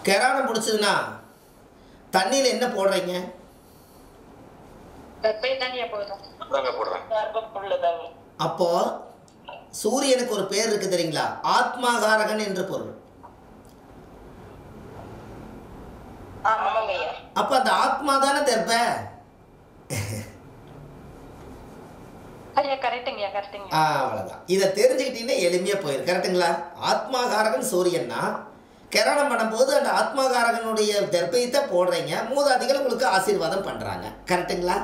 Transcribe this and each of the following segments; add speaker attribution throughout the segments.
Speaker 1: கெரானம் பிடிச்சதுன்னா தண்ணியில் என்ன போடுறீங்க? அப்போ சூரியனுக்கு ஒரு பேர் இருக்கு தெரியுங்களா? ஆத்மாகாரகன் என்று பொருள். அப்ப அந்த ஆத்மா தானே தெர்ப. அவ்வளவுதான். இதை தெரிஞ்சுக்கிட்டீங்கன்னா எளிமையா போயிரு. கரெக்டுங்களா? ஆத்மாகாரகன் சூரியன்னா கெரானம் பண்ணும்போது அந்த ஆத்மாகாரகனுடைய தெர்பயத்தை போடுறீங்க. மூதாதிகள் உங்களுக்கு ஆசீர்வாதம் பண்றாங்க. கரெக்டுங்களா?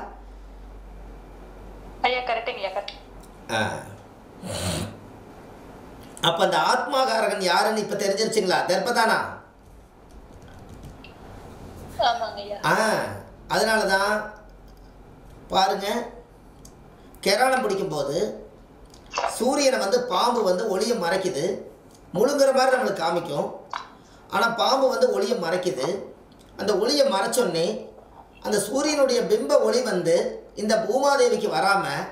Speaker 1: அப்ப அந்த ஆத்மாகாரகன் யாருன்னு இப்ப தெரிஞ்சிருச்சுங்களா? தெர்பதானா? அதனாலதான் பாருங்க, கெரானம் பிடிக்கும் போது சூரியனை வந்து பாம்பு வந்து ஒளியை மறைக்குது. முழுங்குற மாதிரி நம்மளுக்கு காமிக்கும். ஆனால் பாம்பு வந்து ஒளியை மறைக்குது. அந்த ஒளியை மறைச்சோன்னே அந்த சூரியனுடைய பிம்ப ஒளி வந்து இந்த பூமாதேவிக்கு வராமல்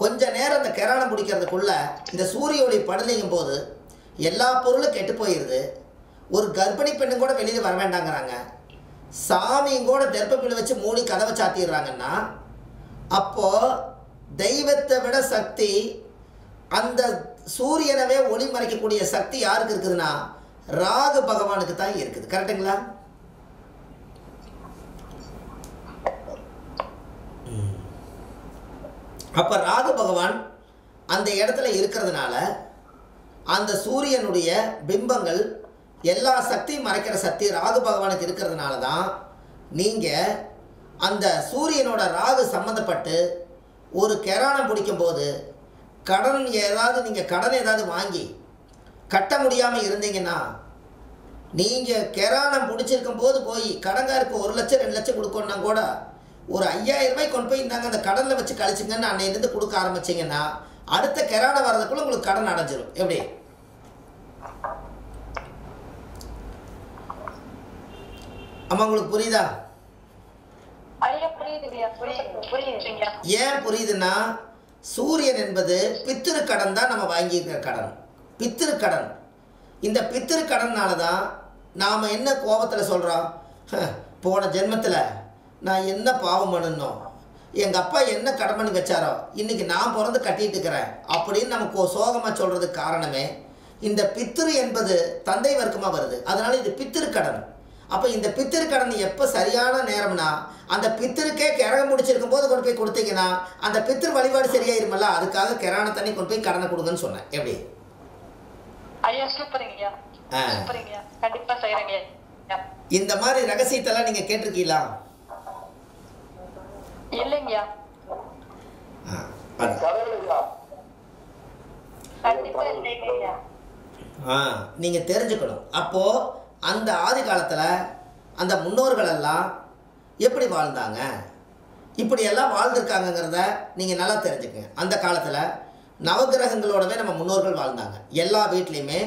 Speaker 1: கொஞ்ச நேரம் அந்த கெரானம் பிடிக்கிறதுக்குள்ள இந்த சூரிய ஒளி படலிங்கும் போது எல்லா பொருளும் கெட்டு போயிடுது. ஒரு கர்ப்பிணி பெண்ணு கூட வெளியில் வர வேண்டாங்கிறாங்க. சாமியும் கூட தெர்ப்பில் வச்சு மூடி கதவை சாத்திடுறாங்கன்னா அப்போது தெய்வத்தை விட சக்தி, அந்த சூரியனவே ஒளி மறைக்கக்கூடிய சக்தி யாருக்கு இருக்குதுன்னா ராகு பகவானுக்கு தான் இருக்குது. கரெக்டுங்களா? அப்ப ராகு பகவான் அந்த இடத்துல இருக்கிறதுனால அந்த சூரியனுடைய பிம்பங்கள் எல்லா சக்தியும் மறைக்கிற சக்தி ராகு பகவானுக்கு இருக்கிறதுனால தான் நீங்கள் அந்த சூரியனோட ராகு சம்மந்தப்பட்டு ஒரு கெரானம் பிடிக்கும் போது கடன் ஏதாவது நீங்கள் கடன் ஏதாவது வாங்கி கட்ட முடியாமல் இருந்தீங்கன்னா நீங்கள் கெரானம் பிடிச்சிருக்கும் போது போய் கடங்காருக்கு 1 லட்சம் 2 லட்சம் கொடுக்கணுன்னா கூட ஒரு 5000 ரூபாய் கொண்டு போய் இருந்தாங்க அந்த கடனில் வச்சு கழிச்சுங்கன்னு அன்னையிலேருந்து கொடுக்க ஆரம்பிச்சிங்கன்னா அடுத்த கெரானம் வர்றதுக்குள்ள உங்களுக்கு கடன் அடைஞ்சிடும். எப்படி? அம்மா உங்களுக்கு புரியுதா? ஏன் புரியுதுன்னா சூரியன் என்பது பித்திரு கடன் தான். நம்ம வாங்கியிருக்கிற கடன் பித்திரு கடன். இந்த பித்திரு கடன்னால தான் நாம் என்ன கோபத்தில் சொல்கிறோம், போன ஜென்மத்தில் நான் என்ன பாவம் பண்ணணும், எங்கள் அப்பா என்ன கடன் பண்ணி வச்சாரோ இன்றைக்கி நான் பிறந்து கட்டிட்டு இருக்கிறேன் அப்படின்னு நமக்கு சோகமாக சொல்கிறதுக்கு காரணமே இந்த பித்திரு என்பது தந்தை வர்க்கமாக வருது. அதனால் இது பித்திரு கடன். அப்போ இந்த பித்திரு கடன் எப்போ சரியான நேரம்னா அந்த பித்திருக்கே கெரகம் முடிச்சிருக்கும் போது கொண்டு போய் கொடுத்தீங்கன்னா அந்த பித்திரு வழிபாடு சரியாயிருமல்ல. அதுக்காக கெரான தண்ணி கொண்டு போய் கடனை கொடுங்கன்னு சொன்னேன். எப்படி? இந்த மாதிரி ரகசியத்தெல்லாம் நீங்க கேட்டிருக்கீங்களா?
Speaker 2: இல்லைங்கய்யா.
Speaker 1: நீங்க தெரிஞ்சுக்கணும். அப்போ அந்த ஆதி காலத்தில் அந்த முன்னோர்கள் எல்லாம் எப்படி வாழ்ந்தாங்க, இப்படியெல்லாம் வாழ்ந்திருக்காங்கங்கிறத நீங்கள் நல்லா தெரிஞ்சுக்கங்க. அந்த காலத்தில் நவகிரகங்களோடவே நம்ம முன்னோர்கள் வாழ்ந்தாங்க. எல்லா வீட்லேயுமே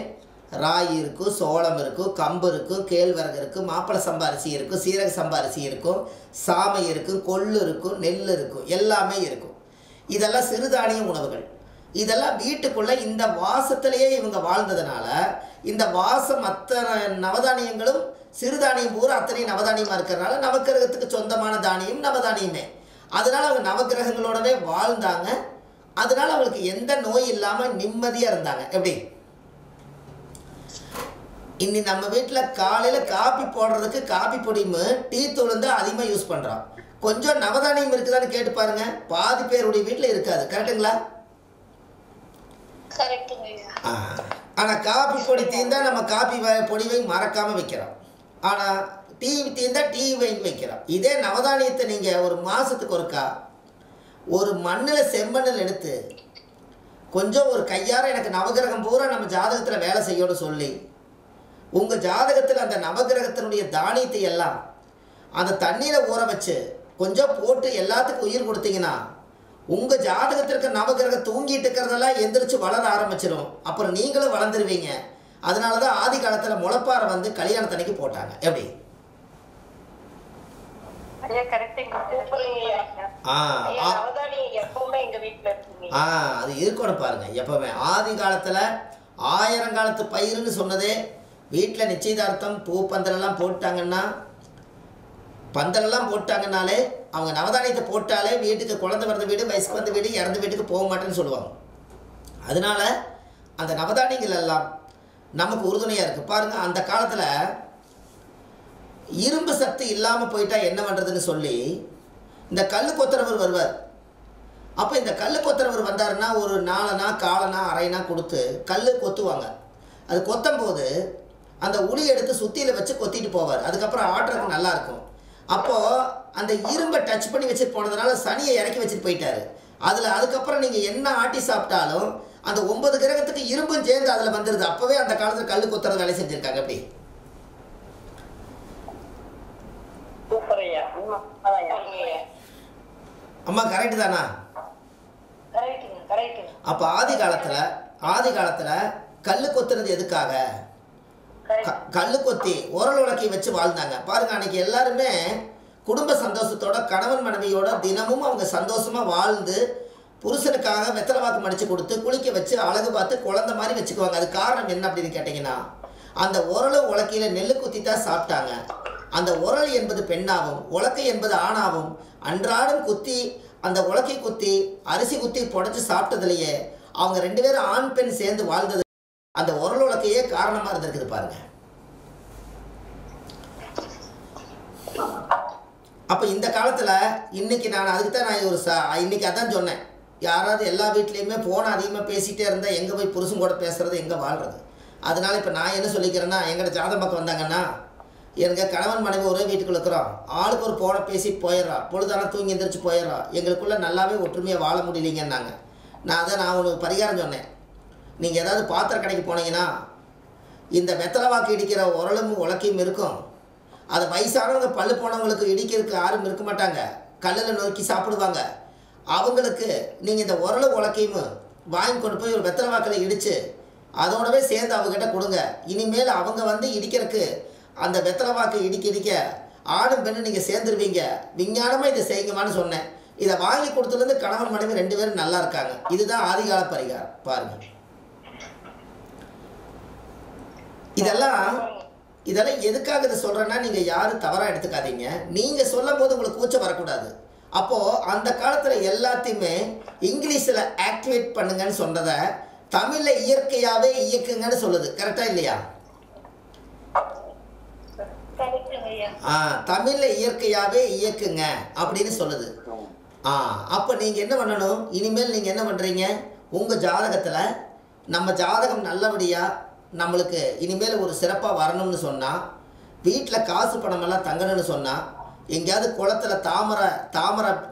Speaker 1: ராகி இருக்கும், சோளம் இருக்கும், கம்பு இருக்கும், கேழ்வரகு இருக்கும், மாப்பிளை சம்பா அரிசி இருக்கும், சீரக சம்பா அரிசி இருக்கும், சாமை இருக்கும், கொள்ளு இருக்கும், நெல் இருக்கும், எல்லாமே இருக்கும். இதெல்லாம் சிறுதானிய உணவுகள். இதெல்லாம் வீட்டுக்குள்ளே இந்த வாசத்திலேயே இவங்க வாழ்ந்ததுனால இந்த வாசம் அத்தனை நவதானியங்களும் சிறுதானியம் பூரா அத்தனையும் நவதானியமாக இருக்கிறதுனால நவக்கிரகத்துக்கு சொந்தமான தானியம் நவதானியமே. அதனால் அவங்க நவக்கிரகங்களோடவே வாழ்ந்தாங்க. அதனால் அவங்களுக்கு எந்த நோய் இல்லாமல் நிம்மதியாக இருந்தாங்க. எப்படி? இன்னி நம்ம வீட்டில் காலையில் காப்பி போடுறதுக்கு காப்பி பொடியும் டீ தூள் தான் அதிகமாக யூஸ் பண்ணுறோம். கொஞ்சம் நவதானியம் இருக்குதான்னு கேட்டு பாருங்க, பாதி பேருடைய வீட்டில் இருக்காது. கரெக்டுங்களா? ஆனால் காப்பி பொடி தீர்ந்தால் நம்ம காப்பி பொடிவை மறக்காமல் வைக்கிறோம். ஆனால் டீ தீர்ந்தால் டீ வைக்கிறோம். இதே நவதானியத்தை நீங்கள் ஒரு மாதத்துக்கு ஒருக்கா ஒரு மண்ணில் செம்மண்ணில் எடுத்து கொஞ்சம் ஒரு கையார எனக்கு நவகிரகம் பூரா நம்ம ஜாதகத்தில் வேலை செய்யணும்னு சொல்லி உங்கள் ஜாதகத்தில் அந்த நவகிரகத்தினுடைய தானியத்தை எல்லாம் அந்த தண்ணியில் ஊற வச்சு கொஞ்சம் போட்டு எல்லாத்துக்கும் உயிர் கொடுத்தீங்கன்னா உங்கள் ஜாதகத்திற்கு நவகிரகம் தூங்கிட்டு இருக்கிறதெல்லாம் எந்திரிச்சு வளர ஆரம்பிச்சிடும். அப்புறம் நீங்களும் வளர்ந்துருவீங்க. அதனால தான் ஆதி காலத்தில் முளைப்பாறை வந்து கல்யாணத்தன்னைக்கு போட்டாங்க. எப்படி? அது இருக்கணும் பாருங்க. எப்பவுமே ஆதி காலத்தில் 1000 காலத்து பயிருன்னு சொன்னதே வீட்டில் நிச்சயதார்த்தம் பூ பந்தலெல்லாம் போட்டாங்கன்னாலே அவங்க நவதானியத்தை போட்டாலே வீட்டுக்கு குழந்தை பிறந்த வீடு, வயசுக்கு வந்த வீடு, இறந்த வீட்டுக்கு போக மாட்டேன்னு சொல்லுவாங்க. அதனால் அந்த நவதானியங்கள் எல்லாம் நமக்கு உறுதுணையாக இருக்குது. பாருங்கள், அந்த காலத்தில் இரும்பு சத்து இல்லாமல் போயிட்டா என்ன பண்ணுறதுன்னு சொல்லி இந்த கல் கொத்தரவர் வருவார். அப்போ இந்த கல் கொத்தரவர் வந்தாருன்னா ஒரு 4 காலனா அரைனா கொடுத்து கல் கொத்துவாங்க. அது கொத்தும் போது அந்த உளி எடுத்து சுத்தியில் வச்சு கொத்திட்டு போவார். அதுக்கப்புறம் ஆட்டுறதுக்கு நல்லாயிருக்கும். அப்போது அந்த இரும்பை டச் பண்ணி வச்சுட்டு போனதுனால சனியை இறக்கி வச்சுட்டு போயிட்டாரு. அதுக்கப்புறம் நீங்கள் என்ன ஆட்டி சாப்பிட்டாலும் அந்த 9 கிரகத்துக்கு இரும்பும் சேர்ந்து அதில் வந்துடுது. அப்போவே அந்த காலத்தில் கல் கொத்துறது வேலை செஞ்சுருக்காங்க. அப்படி அம்மா கரெக்டு தானா? அப்போ ஆதி காலத்தில் கல் கொத்துறது எதுக்காக? கல் கொத்தி உரல் உலக்கி வச்சு வாழ்ந்தாங்க. பாருங்க, அன்னைக்கு எல்லாருமே குடும்ப சந்தோஷத்தோட கணவன் மனைவியோட தினமும் அவங்க சந்தோஷமாக வாழ்ந்து புருஷனுக்காக வெத்தலை வாக்கு மடித்து கொடுத்து குளிக்க வச்சு அழகு பார்த்து குழந்தை மாதிரி வச்சுக்குவாங்க. அது காரணம் என்ன அப்படின்னு கேட்டிங்கன்னா, அந்த உரல் உலக்கையில் நெல் குத்தி தான் சாப்பிட்டாங்க. அந்த உரல் என்பது பெண்ணாகவும் உலக்கை என்பது ஆணாகவும் அன்றாடம் குத்தி அந்த உலக்கை குத்தி அரிசி குத்தி புடைச்சி சாப்பிட்டதுலையே அவங்க 2 பேரும் ஆண் பெண் சேர்ந்து வாழ்ந்தது அந்த உரல் உலக்கையே காரணமாக இருந்திருக்குது. பாருங்க, அப்போ இந்த காலத்தில் இன்னைக்கு நான் அதுக்கு தான் நான் இன்னைக்கு அதான் சொன்னேன். யாராவது எல்லா வீட்லேயுமே ஃபோனை அதிகமாக பேசிகிட்டே இருந்தால் எங்கே போய் புருஷன் கூட பேசுகிறது, எங்கே வாழ்கிறது? அதனால் இப்போ நான் என்ன சொல்லிக்கிறேன்னா, எங்களோட ஜாதகம் பக்கம் வந்தாங்கன்னா, எங்கள் கணவன் மனைவி ஒரே வீட்டுக்குள்ள இருக்கிறோம், ஆளுக்கு ஒரு ஃபோனை பேசிட்டு போயிடுறோம், பொழுதான தூங்கி எந்திரிச்சு போயிடுறோம், எங்களுக்குள்ளே நல்லாவே ஒற்றுமையாக வாழ முடியலைங்கன்னாங்க. நான் ஒரு பரிகாரம் சொன்னேன். நீங்கள் ஏதாவது பாத்திர கடைக்கு போனீங்கன்னா இந்த வெத்தலை வாக்கு இடிக்கிற உரலும் உலக்கையும் இருக்கும். அதை வயசானவங்க பல்லு போனவங்களுக்கு இடிக்கிறதுக்கு யாரும் இருக்க மாட்டாங்க, கல்லில் நொறுக்கி சாப்பிடுவாங்க. அவங்களுக்கு நீங்கள் இந்த உரலும் உலக்கையும் வாங்கி கொண்டு போய் ஒரு வெத்தலை வாக்கில் இடித்து அதோடவே சேர்ந்து அவங்ககிட்ட கொடுங்க. இனிமேல் அவங்க வந்து இடிக்கிறதுக்கு அந்த வெத்தலை வாக்கு இடிக்க ஆணும் பெண்ணு நீங்கள் சேர்ந்துருவீங்க. விஞ்ஞானமாக இதை செய்யுங்கம்மான்னு சொன்னேன். இதை வாங்கி கொடுத்துலேருந்து கணவன் மனைவி 2 பேரும் நல்லா இருக்காங்க. இதுதான் ஆதிகால பரிகாரம். பாருங்கள், இதெல்லாம் எதுக்காக இதை சொல்கிறேன்னா, நீங்கள் யாரும் தவறாக எடுத்துக்காதீங்க. நீங்கள் சொல்லும் போது உங்களுக்கு கூச்சம் வரக்கூடாது. அப்போது அந்த காலத்தில் எல்லாத்தையுமே இங்கிலீஷில் ஆக்டிவேட் பண்ணுங்கன்னு சொன்னதை தமிழில் இயற்கையாகவே இயக்குங்கன்னு சொல்லுது. கரெக்டாக இல்லையா? தமிழில் இயற்கையாகவே இயக்குங்க அப்படின்னு சொல்லுது. அப்போ நீங்கள் என்ன பண்ணணும்? இனிமேல் நீங்கள் என்ன பண்ணுறீங்க? உங்கள் ஜாதகத்தில் நம்ம ஜாதகம் நல்லபடியாக நம்மளுக்கு இனிமேல் ஒரு சிறப்பாக வரணும்னு சொன்னால், வீட்டில் காசு பணமெல்லாம் தங்கணும்னு சொன்னால், எங்கேயாவது குளத்தில்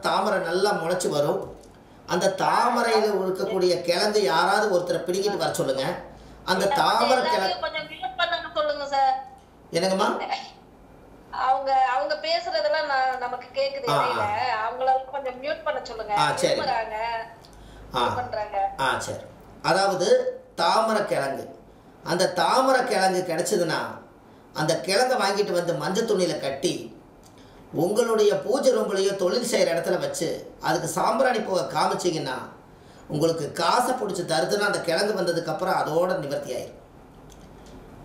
Speaker 1: தாமரை நல்லா முளைச்சி வரும். அந்த தாமரையில் இருக்கக்கூடிய கிழங்கு யாராவது ஒருத்தரை பிடிக்கிட்டு வர சொல்லுங்க. அந்த தாமரை கிழங்கு என்னங்கம்மா?
Speaker 2: அவங்க பேசுறதெல்லாம் நமக்கு கேக்குது. அவங்கள கொஞ்சம் மியூட் பண்ண சொல்லுங்க.
Speaker 1: சரி. சரி. அதாவது தாமரை கிழங்கு, அந்த தாமரை கிழங்கு கிடைச்சதுன்னா அந்த கிழங்கை வாங்கிட்டு வந்து மஞ்சள் துணியில் கட்டி உங்களுடைய பூஜை ரூம்லையோ தொழில் செய்கிற இடத்துல வச்சு அதுக்கு சாம்பிராணி போக காமிச்சிங்கன்னா உங்களுக்கு காசை பிடிச்சி தருதுன்னா அந்த கிழங்கு வந்ததுக்கப்புறம் அதோட நிவர்த்தி ஆயிடும்.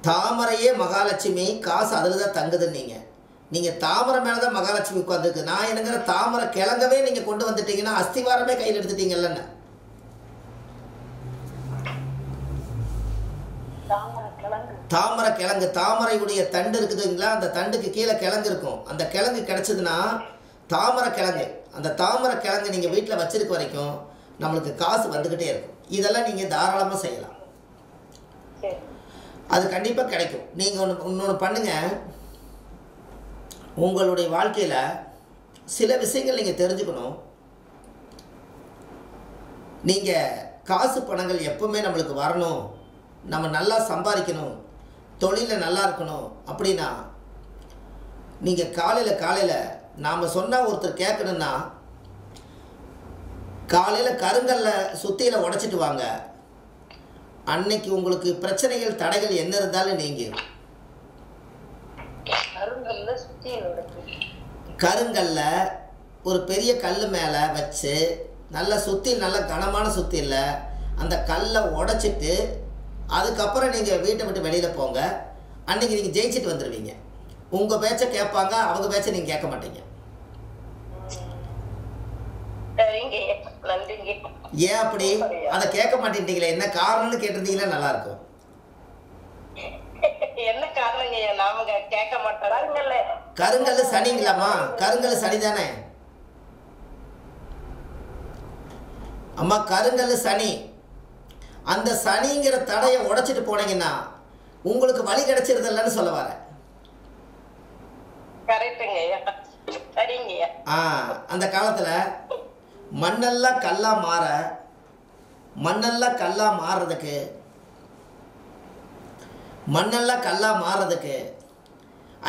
Speaker 1: தாமரையே மகாலட்சுமி, காசு அதில் தான் தங்குதுன்னு நீங்கள் தாமரை மேலே தான் மகாலட்சுமி உட்காந்துருக்கு. நான் என்னங்கிற தாமரை கிழங்கவே நீங்கள் கொண்டு வந்துட்டீங்கன்னா அஸ்திவாரமே கையில் எடுத்துட்டீங்கல்லன்னு. தாமரை கிழங்கு, தாமரையுடைய தண்டு இருக்குதுங்களா, அந்த தண்டுக்கு கீழே கிழங்கு இருக்கும். அந்த கிழங்கு கிடைச்சதுன்னா தாமரை கிழங்கு, அந்த தாமரை கிழங்கு நீங்கள் வீட்டில் வச்சிருக்க வரைக்கும் நம்மளுக்கு காசு வந்துக்கிட்டே இருக்கும். இதெல்லாம் நீங்கள் தாராளமாக செய்யலாம். அது கண்டிப்பாக கிடைக்கும். நீங்கள் இன்னொன்று பண்ணுங்கள். உங்களுடைய வாழ்க்கையில் சில விஷயங்கள் நீங்கள் தெரிஞ்சுக்கணும். நீங்கள் காசு பணங்கள் எப்பவுமே நம்மளுக்கு வரணும், நம்ம நல்லா சம்பாதிக்கணும், தொழிலில் நல்லா இருக்கணும் அப்படின்னா நீங்கள் காலையில் நாம் சொன்னால் ஒருத்தர் கேட்கணுன்னா காலையில் கருங்கல்ல சுத்தியில் உடைச்சிட்டு வாங்க. அன்னைக்கு உங்களுக்கு பிரச்சனைகள் தடைகள் என்ன இருந்தாலும் நீங்கள் கருங்கல்ல ஒரு பெரிய கல் மேலே வச்சு நல்ல சுத்தியில், நல்ல கனமான சுத்தியில் அந்த கல்லை உடைச்சிட்டு அதுக்கப்புறம் நீங்கள் வீட்டை விட்டு வெளியில் போங்க. அன்றைக்கி நீங்கள் ஜெயிச்சுட்டு வந்துடுவீங்க. உங்கள் பேச்சை கேட்பாங்க, அவங்க பேச்சை நீங்கள் கேட்க மாட்டீங்க. ஏன் அப்படி? அதை கேட்க மாட்டேன்றீங்களே, என்ன காரணம்னு கேட்டிருந்தீங்கன்னா நல்லா இருக்கும்.
Speaker 3: என்ன காரணங்க? நாம கேட்க மாட்டோம்.
Speaker 1: கருங்கல் சனிங்களாமா? கருங்கல் சனி தானே அம்மா? கருங்கல் சனி. அந்த சனிங்கிற தடையை உடைச்சிட்டு போனீங்கன்னா உங்களுக்கு வழி கிடைச்சிருதில்லன்னு சொல்ல வரேன். அந்த காலத்தில் மண்ணெல்லாம் கல்லா மாற, மண்ணெல்லாம் கல்லா மாறுறதுக்கு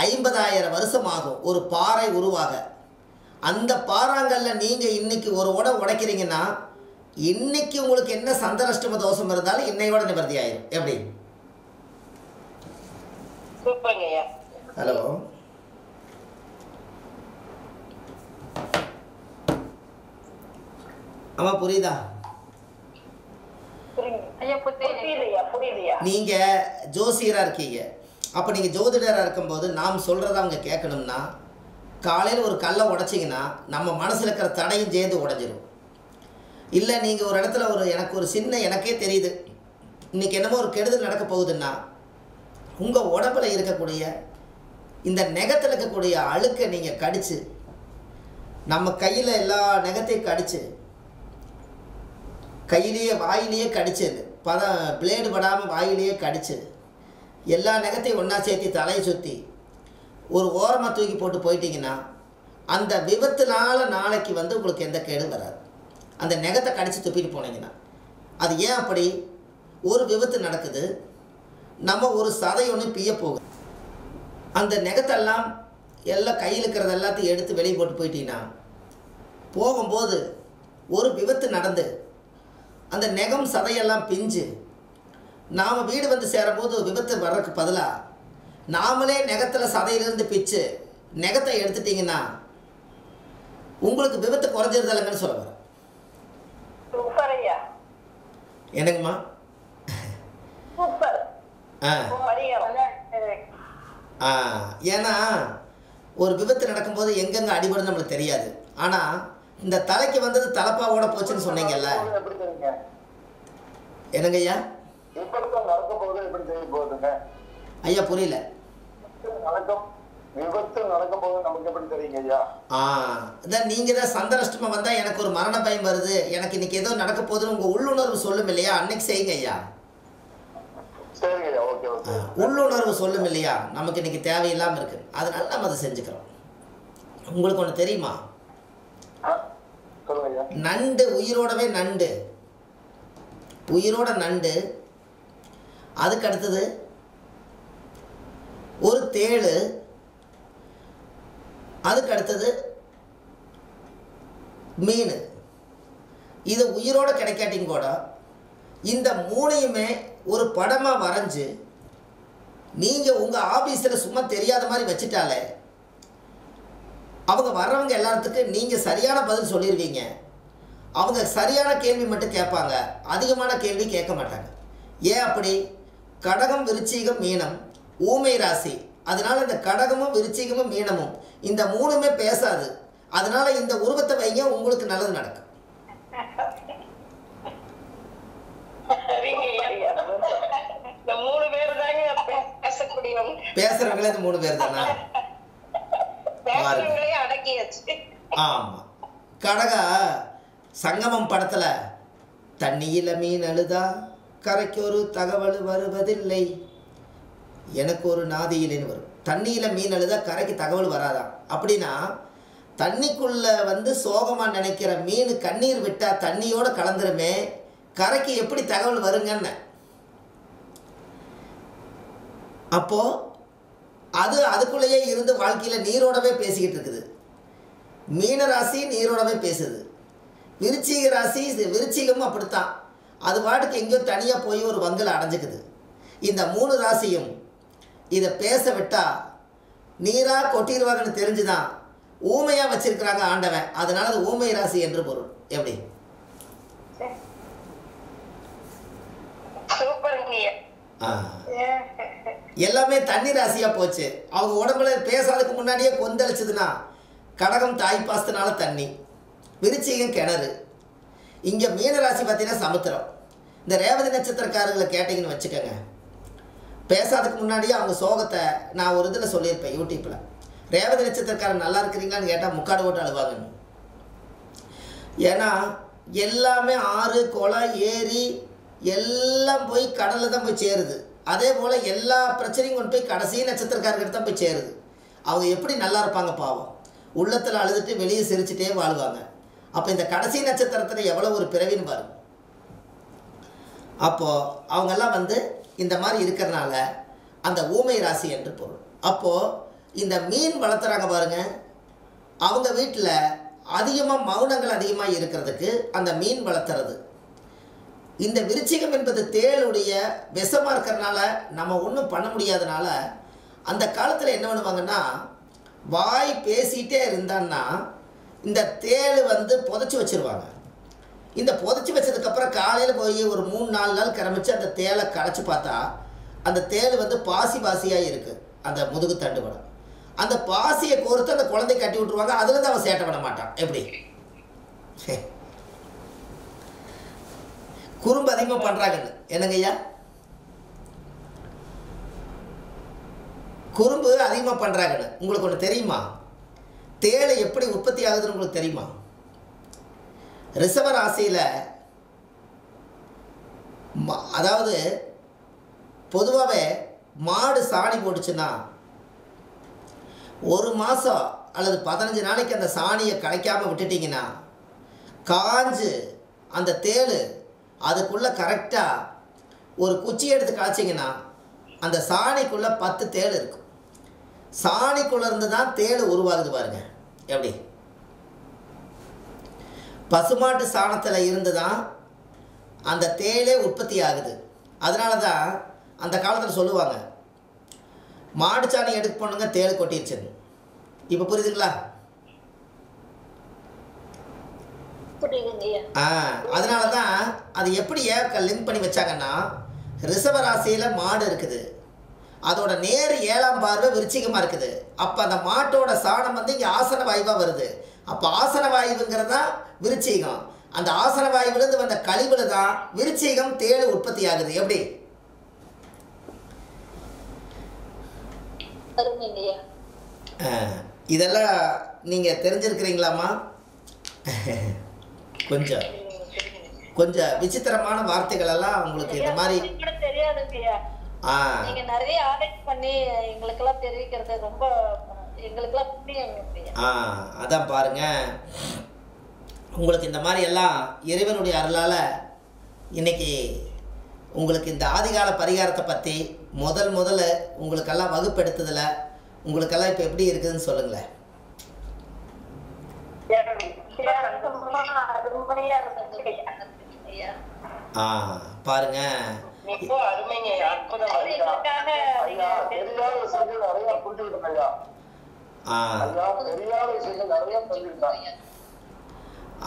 Speaker 1: 50,000 வருஷம் ஆகும் ஒரு பாறை உருவாக. அந்த பாறாங்கல்ல நீங்கள் இன்னைக்கு ஒரு உடைக்கிறீங்கன்னா இன்னைக்கு உங்களுக்கு என்ன சந்திராஷ்டம தோஷம் இருந்தாலும் இன்னையோட நிவர்த்தி ஆயிடும். எப்படி? ஹலோ, அம்மா புரியுதா? நீங்கள் ஜோசியராக இருக்கீங்க. அப்போ நீங்கள் ஜோதிடராக இருக்கும்போது நாம் சொல்கிறத அவங்க கேட்கணும்னா காலையில் ஒரு கல்லை உடைச்சிங்கன்னா நம்ம மனசில் இருக்கிற தடையும் சேர்ந்து உடைஞ்சிடும். இல்லை நீங்கள் ஒரு இடத்துல எனக்கு ஒரு சின்ன எனக்கே தெரியுது இன்றைக்கி என்னமோ ஒரு கெடுதல் நடக்க போகுதுன்னா உங்கள் உடம்புல இருக்கக்கூடிய இந்த நெகத்தில் இருக்கக்கூடிய அழுக்கை நீங்கள் கடித்து, நம்ம கையில் எல்லா நெகத்தையும் கடித்து, கையிலேயே வாயிலேயே கடிச்சது பிளேடு படாமல் வாயிலேயே கடிச்சு எல்லா நெகத்தையும் ஒன்றா சேர்த்து தலையை சுற்றி ஒரு ஓரமாக தூக்கி போட்டு போயிட்டீங்கன்னா அந்த விபத்துனால நாளைக்கு உங்களுக்கு எந்த கேடும் வராது. அந்த நெகத்தை கடித்து துப்பிட்டு போனீங்கன்னா அது ஏன் அப்படி? ஒரு விபத்து நடக்குது, நம்ம ஒரு சதை ஒன்று பிய போகுது, அந்த நெகத்தெல்லாம் எல்லாம் கையில் இருக்கிறது எல்லாத்தையும் எடுத்து வெளியே போட்டு போயிட்டீங்கன்னா போகும்போது ஒரு விபத்து நடந்து அந்த நெகம் சதையெல்லாம் பிஞ்சு நாம் வீடு வந்து சேரும்போது விபத்து வர்றதுக்கு பதிலாக நாமளே நெகத்தில் சதையிலிருந்து பிச்சு நெகத்தை எடுத்துட்டிங்கன்னா உங்களுக்கு விபத்து குறைஞ்சிருதலைங்கன்னு சொல்ல வரேன். என்னங்கம்மா? ஏன்னா ஒரு விபத்து நடக்கும்போது எங்கெங்கே அடிபடும் நம்மளுக்கு தெரியாது. ஆனால் இந்த தலைக்கு வந்தது தலப்பாவோட போச்சுன்னு சொன்னீங்கல்ல, என்னங்க ஐயா? ஐயா புரியல. நீங்க தான் சந்திராஷ்டமம் வந்தா எனக்கு ஒரு மரண பயம் வருது, எனக்கு இன்னைக்கு ஏதோ நடக்க போகுதுன்னு உங்க உள்ளுணர்வு சொல்லும் இல்லையா? அன்னைக்கு செய்யுங்க ஐயா. உள்ளுணர்வு சொல்லும் இல்லையா? நமக்கு இன்னைக்கு தேவையில்லாம இருக்கு, அதனால நம்ம அதை செஞ்சுக்கிறோம். உங்களுக்கு ஒன்று தெரியுமா? நண்டு உயிரோடவே நண்டு, உயிரோட நண்டு, அதுக்கு அடுத்தது ஒரு தேளு, அதுக்கு அடுத்தது மீன். இது உயிரோட கிடைக்காட்டிங்க கூட இந்த மூணையுமே ஒரு படமாக வரைஞ்சு நீங்கள் உங்கள் ஆஃபீஸில் சும்மா தெரியாத மாதிரி வச்சுட்டாலே அவங்க வர்றவங்க எல்லாத்துக்கும் நீங்கள் சரியான பதில் சொல்லிடுவீங்க. அவங்க சரியான கேள்வி மட்டும் கேட்பாங்க, அதிகமான கேள்வி கேட்க மாட்டாங்க. ஏன் அப்படி? கடகம் விருச்சிகம் மீனம் ஊமை ராசி. அதனால இந்த கடகமும் விருச்சிகமும் மீனமும் இந்த மூணுமே பேசாது. அதனால இந்த உருவத்தை வைங்க, உங்களுக்கு நல்லது நடக்கும். பேசுறவங்களே இந்த 3 பேர் தானா? ஆமா. கடக சங்கமம் படத்துல தண்ணியில மீன் அழுதா கரைக்கு ஒரு தகவல் வருவதில்லை, எனக்கு ஒரு நாதியிலேன்னு வரும். தண்ணியில் மீன் அழுதா கரைக்கு தகவல் வராதான். அப்படின்னா தண்ணிக்குள்ளே சோகமாக நினைக்கிற மீன் கண்ணீர் விட்டால் தண்ணியோடு கலந்துருமே, கரைக்கு எப்படி தகவல் வருங்கன்னு. அப்போது அது அதுக்குள்ளேயே இருந்து வாழ்க்கையில் நீரோடவே பேசிக்கிட்டு இருக்குது. மீன ராசி நீரோடவே பேசுது. விருச்சிக ராசி விருச்சிகமும் அப்படித்தான், அது பாட்டுக்கு எங்கேயோ தனியாக போய் ஒரு வங்கில் அடைஞ்சிக்குது. இந்த 3 ராசியும் இதை பேச விட்டால் நீராக கொட்டிடுவாங்கன்னு தெரிஞ்சுதான் ஊமையாக வச்சிருக்கிறாங்க ஆண்டவன். அதனால அது ஊமை ராசி என்று பொருள். எப்படி? எல்லாமே தண்ணி ராசியாக போச்சு. அவங்க உடம்புல பேசாததுக்கு முன்னாடியே கொந்தளிச்சதுன்னா கடகம் தாய் பாசத்தினால தண்ணி, விருச்சிகம் கிணறு. இங்கே மீன ராசி பார்த்தீங்கன்னா சமுத்திரம். இந்த ரேவதி நட்சத்திரக்காரர்களை கேட்டிங்கன்னு வச்சுக்கோங்க, பேசாததுக்கு முன்னாடியே அவங்க சோகத்தை நான் ஒரு இதில் சொல்லியிருப்பேன் யூடியூப்பில். ரேவதி நட்சத்திரக்காரன் நல்லா இருக்கிறீங்களான்னு கேட்டால் முக்காடு போட்டு அழுவாங்கன்னு. ஏன்னா எல்லாமே ஆறு குளம் ஏரி எல்லாம் போய் கடலில் தான் போய் சேருது. அதே போல் எல்லா பிரச்சனையும் கொண்டு போய் கடைசி நட்சத்திரக்காரர்கிட்ட தான் போய் சேருது. அவங்க எப்படி நல்லா இருப்பாங்க பாவம், உள்ளத்தில் அழுதுட்டு வெளியே சிரிச்சுட்டே வாழ்வாங்க. அப்போ இந்த கடைசி நட்சத்திரத்தில் எவ்வளோ ஒரு பிறவின்னு பாருங்க. அப்போது அவங்கெல்லாம் இந்த மாதிரி இருக்கிறனால அந்த ஊமை ராசி என்று பொருள். அப்போது இந்த மீன் வளர்த்துறாங்க பாருங்கள், அவங்க வீட்டில் அதிகமாக மௌனங்கள் அதிகமாக இருக்கிறதுக்கு அந்த மீன் வளர்த்துறது. இந்த விருச்சிகம் என்பது தேளுடைய விஷமாக இருக்கிறனால நம்ம ஒன்றும் பண்ண முடியாதனால அந்த காலத்தில் என்ன பண்ணுவாங்கன்னா, வாய் பேசிகிட்டே இருந்தான்னா இந்த தேள் புதைச்சி வச்சுருவாங்க. இந்த புதைச்சி வச்சதுக்கப்புறம் காலையில் போய் ஒரு 3-4 நாள் கிளம்பிச்சு அந்த தேளை களைச்சி பார்த்தா அந்த தேள் பாசி பாசியாக இருக்குது. அந்த முதுகு தண்டுபடம் அந்த பாசியை கோர்த்து அந்த குழந்தை கட்டி விட்டுருவாங்க. அதுலேருந்து அவன் சேட்டை பண்ண மாட்டான். எப்படி குறும்பு அதிகமாக பண்ணுறாங்கன்னு என்னங்க ஐயா, குறும்பு அதிகமாக பண்ணுறாங்கன்னு உங்களுக்கு ஒன்று தெரியுமா? தேளை எப்படி உற்பத்தி ஆகுதுன்னு உங்களுக்கு தெரியுமா? ரிஷப ராசியில் அதாவது பொதுவாகவே மாடு சாணி போட்டுச்சுன்னா 1 மாதம் அல்லது 15 நாளைக்கு அந்த சாணியை களைக்காமல் விட்டுட்டிங்கன்னா காஞ்சு அந்த தேள் அதுக்குள்ளே கரெக்டாக ஒரு குச்சி எடுத்து களைச்சிங்கன்னா அந்த சாணிக்குள்ளே 10 தேள் இருக்கும். சாணிக்குள்ளேருந்து தான் தேள் உருவாகுது பாருங்க. எப்படி பசுமாட்டு சாணத்தில் இருந்து தான் அந்த தேளே உற்பத்தி ஆகுது. அதனால தான் அந்த காலத்தில் சொல்லுவாங்க, மாடு சாணி எடுக்க போனுங்க தேள் கொட்டிடுச்சுன்னு. இப்போ புரியுதுங்களா? அதனால தான் அது எப்படி லிங்க் பண்ணி வச்சாங்கன்னா, ரிஷப ராசியில் மாடு இருக்குது, அதோட நேர் 7ஆம் பார்வை விருச்சிகமாக இருக்குது. அப்போ அந்த மாட்டோட சாணம் இங்கே ஆசன வாயுவாக வருது. அப்போ ஆசன வாயுங்கிறது தான் விருச்சிகம். அந்த ஆசன வாயுவிலிருந்து வந்த கழிவுல தான் விருச்சிகம் தேள் உற்பத்தி ஆகுது. எப்படி இதெல்லாம் நீங்கள் தெரிஞ்சிருக்கிறீங்களாம்மா? கொஞ்சம் கொஞ்சம் விசித்திரமான வார்த்தைகள் எல்லாம் உங்களுக்கு இந்த மாதிரி
Speaker 2: நீங்க நிறைய ஆராய்ச்சி பண்ணி எங்களுக்கெல்லாம் தெரிவிக்கிறது ரொம்ப எங்களுக்கெல்லாம் புரியும்.
Speaker 1: அதான் பாருங்க, உங்களுக்கு இந்த மாதிரி எல்லாம் இறைவனுடைய அருளால் இன்னைக்கு உங்களுக்கு இந்த ஆதிகால பரிகாரத்தை பற்றி முதல்ல உங்களுக்கெல்லாம் வகுப்பெடுத்ததில் உங்களுக்கெல்லாம் இப்போ எப்படி இருக்குதுன்னு சொல்லுங்களேன். பாருங்க